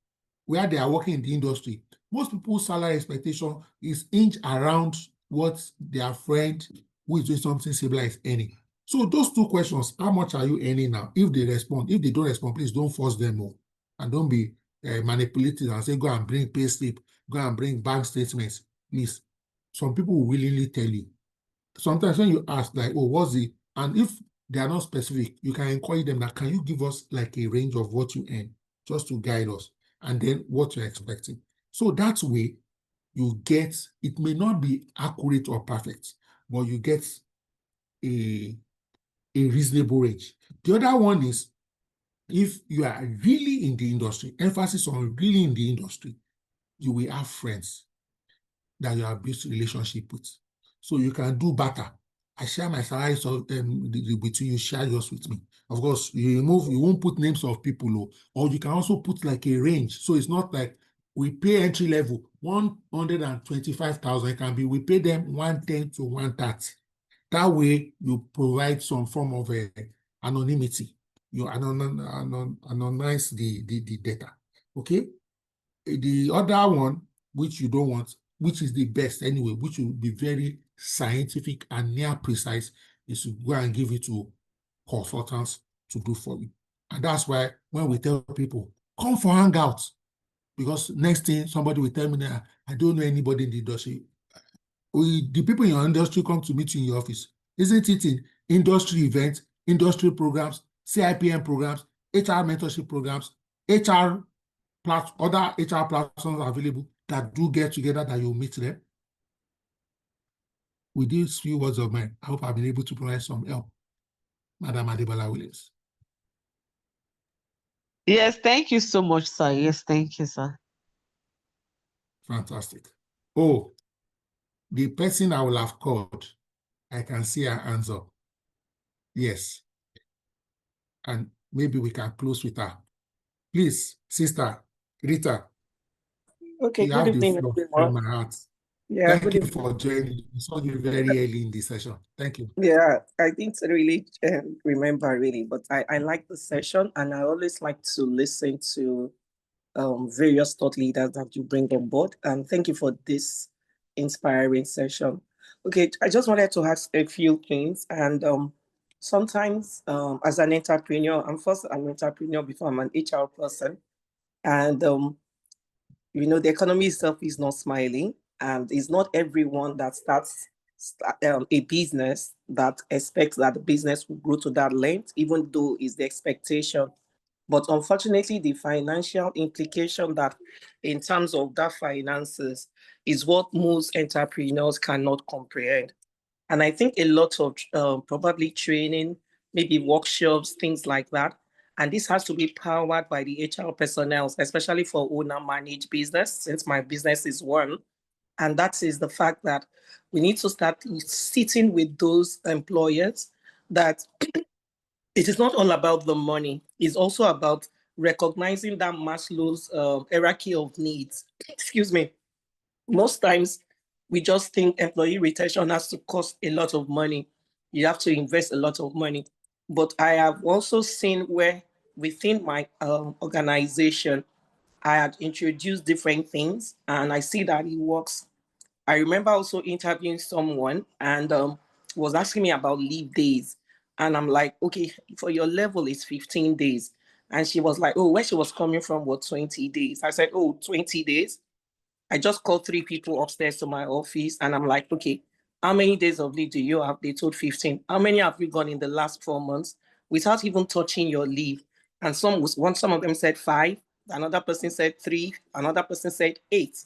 where they are working in the industry. Most people's salary expectation is inch around what their friend who is doing something similar is earning. So those two questions, how much are you earning now? If they respond, if they don't respond, please don't force them more. And don't be manipulated and say, go and bring pay slip, go and bring bank statements. Please, some people will willingly tell you. Sometimes when you ask, like, oh, what's the, and if they are not specific, you can encourage them that, can you give us like a range of what you earn just to guide us, and then what you're expecting. So that way you get, it may not be accurate or perfect, but you get a reasonable range. The other one is, if you are really in the industry, emphasis on really in the industry, you will have friends that you have built a relationship with. So you can do better. I share my salary, so between you share yours with me. Of course, you won't put names of people, or you can also put like a range. So it's not like we pay entry level 125,000. It can be we pay them 110 to 130. That way you provide some form of anonymity. You anonymize the data. Okay. The other one, which you don't want, which is the best anyway, which will be very scientific and near precise, is to go and give it to consultants to do for you. And that's why when we tell people, come for hangouts, because next thing somebody will tell me that I don't know anybody in the industry. The people in your industry come to meet you in your office. Isn't it in industry events, industry programs, CIPM programs, HR mentorship programs, other HR platforms available that do get together that you'll meet them? With these few words of mine, I hope I've been able to provide some help. Madam Adebola Williams. Yes, thank you so much, sir. Yes, thank you, sir. Fantastic. Oh, the person I will have called, I can see her hands up. Yes. And maybe we can close with her. Please, Sister Rita. Okay, you good have the evening, floor everyone. from my heart. Yeah, Thank you for joining. We saw you very early in the session. Thank you. Yeah, I didn't really remember really, but I like the session, and I always like to listen to various thought leaders that you bring on board. And thank you for this inspiring session. Okay, I just wanted to ask a few things. And sometimes as an entrepreneur, I'm first an entrepreneur before I'm an HR person. And the economy itself is not smiling, and it's not everyone that starts a business that expects that the business will grow to that length, even though it's the expectation. But unfortunately, the financial implication that in terms of that finances is what most entrepreneurs cannot comprehend. And I think a lot of probably training, maybe workshops, things like that. And this has to be powered by the HR personnel, especially for owner managed business, since my business is one. And that is the fact that we need to start sitting with those employers that it is not all about the money. It's also about recognizing that Maslow's hierarchy of needs. Excuse me. Most times, we just think employee retention has to cost a lot of money. You have to invest a lot of money. But I have also seen where within my organization, I had introduced different things, and I see that it works. I remember also interviewing someone and was asking me about leave days. And I'm like, okay, for your level, it's 15 days. And she was like, oh, where she was coming from was 20 days. I said, oh, 20 days? I just called 3 people upstairs to my office and I'm like, okay, how many days of leave do you have? They told 15. How many have you gone in the last 4 months without even touching your leave? And some of them said 5, another person said 3, another person said 8.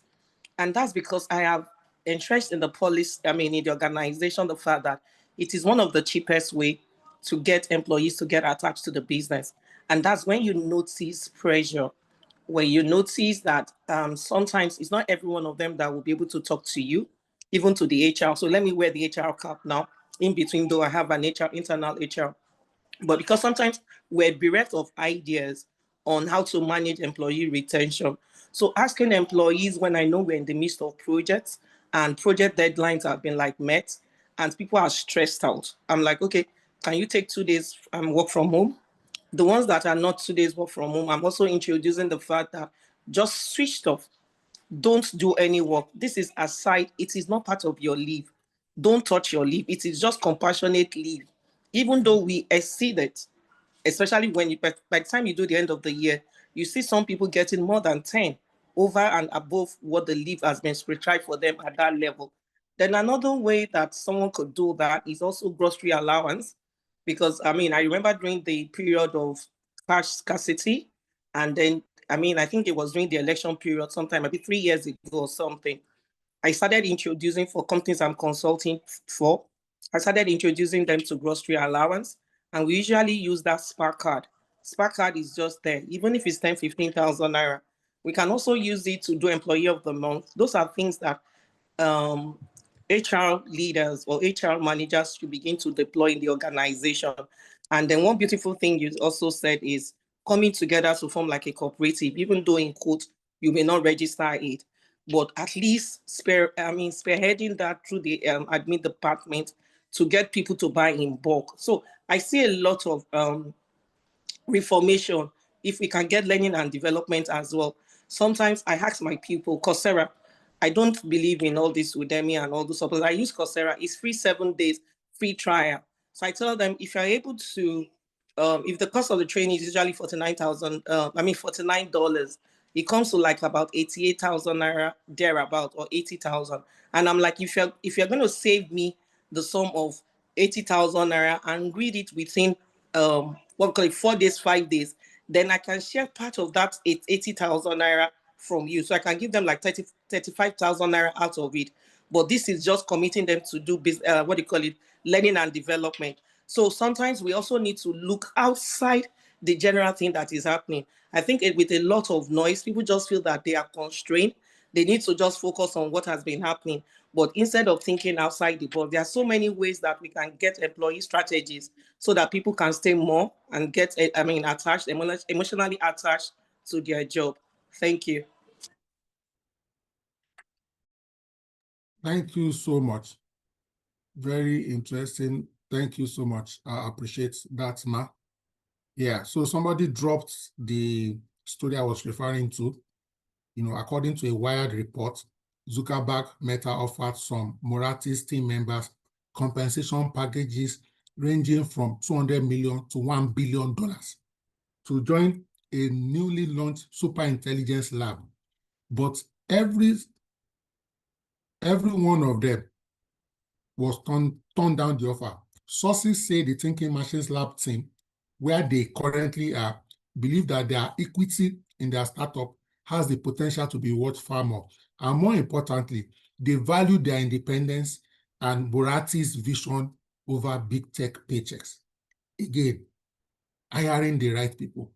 And that's because I have entrenched in the policy, in the organization, the fact that it is one of the cheapest way to get employees to get attached to the business. And that's when you notice pressure, where you notice that sometimes it's not every one of them that will be able to talk to you, even to the HR. So let me wear the HR cap now. in between, though I have an internal HR. But because sometimes we're bereft of ideas on how to manage employee retention. So asking employees when I know we're in the midst of projects and project deadlines have been like met and people are stressed out. I'm like, okay, can you take 2 days and work from home? The ones that are not 2 days work from home, I'm also introducing the fact that just switch off. Don't do any work. This is aside. It is not part of your leave. Don't touch your leave. It is just compassionate leave. Even though we exceed it, especially when by the time you do the end of the year, you see some people getting more than 10 over and above what the leave has been prescribed for them at that level. Then another way that someone could do that is also grocery allowance. Because I remember during the period of cash scarcity, and then I think it was during the election period sometime, maybe 3 years ago or something, I started introducing for companies I'm consulting for, I started introducing them to grocery allowance. And we usually use that Spark card. Spark card is just there. Even if it's 10, 15,000 naira, we can also use it to do employee of the month. Those are things that HR leaders or HR managers should begin to deploy in the organization. And then one beautiful thing you also said is coming together to form like a cooperative, even though in quote, you may not register it, but at least spearheading that through the admin department to get people to buy in bulk. So I see a lot of reformation if we can get learning and development as well. Sometimes I ask my people, Coursera, I don't believe in all this Udemy and all those stuff, but I use Coursera. It's free 7 days, free trial. So I tell them, if you're able to, if the cost of the training is usually $49, it comes to like about 88,000 naira thereabout, or 80,000. And I'm like, if you're going to save me the sum of 80,000 naira and read it within 4 days, 5 days, then I can share part of that 80,000 naira from you. So I can give them like 35,000 naira out of it. But this is just committing them to do learning and development. So sometimes we also need to look outside the general thing that is happening. I think with a lot of noise, people just feel that they are constrained. They need to just focus on what has been happening. But instead of thinking outside the box, there are so many ways that we can get employee strategies so that people can stay more and get, attached, emotionally attached to their job. Thank you. Thank you so much. Very interesting. Thank you so much. I appreciate that, Ma. Yeah, so somebody dropped the story I was referring to. According to a Wired report, Zuckerberg Meta offered some Moratis team members compensation packages ranging from $200 million to $1 billion to join a newly launched superintelligence lab. But every one of them was turned down the offer. Sources say the Thinking Machines Lab team, where they currently are, believe that their equity in their startup has the potential to be worth far more. And more importantly, they value their independence and Morati's vision over big tech paychecks. Again, hiring the right people,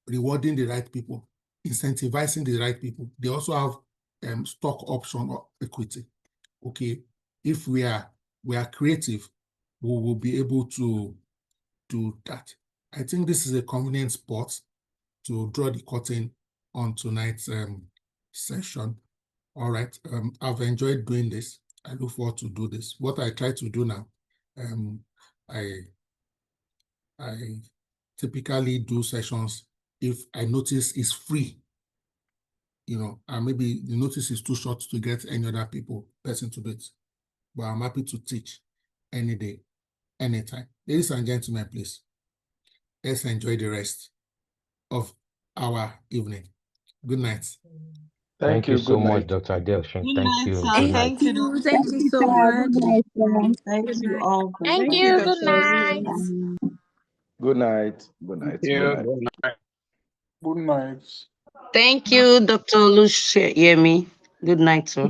rewarding the right people, incentivizing the right people. They also have stock option or equity. Okay, if we are creative, we will be able to do that. I think this is a convenient spot to draw the curtain on tonight's session. All right, I've enjoyed doing this. I look forward to do this. What I try to do now, I typically do sessions if I notice it's free, and maybe the notice is too short to get any other person to do it. But I'm happy to teach any day, anytime. Ladies and gentlemen, please, let's enjoy the rest of our evening. Good night. Thank you so much, Dr. Adelson. Thank you. Thank you. Thank you so much. Thank you all. Thank you. Good Dr. night. Good night. Good night. Good night. Good night. Thank you, Dr. Olusheyemi. Good night, sir.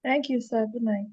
Thank you, sir. Good night.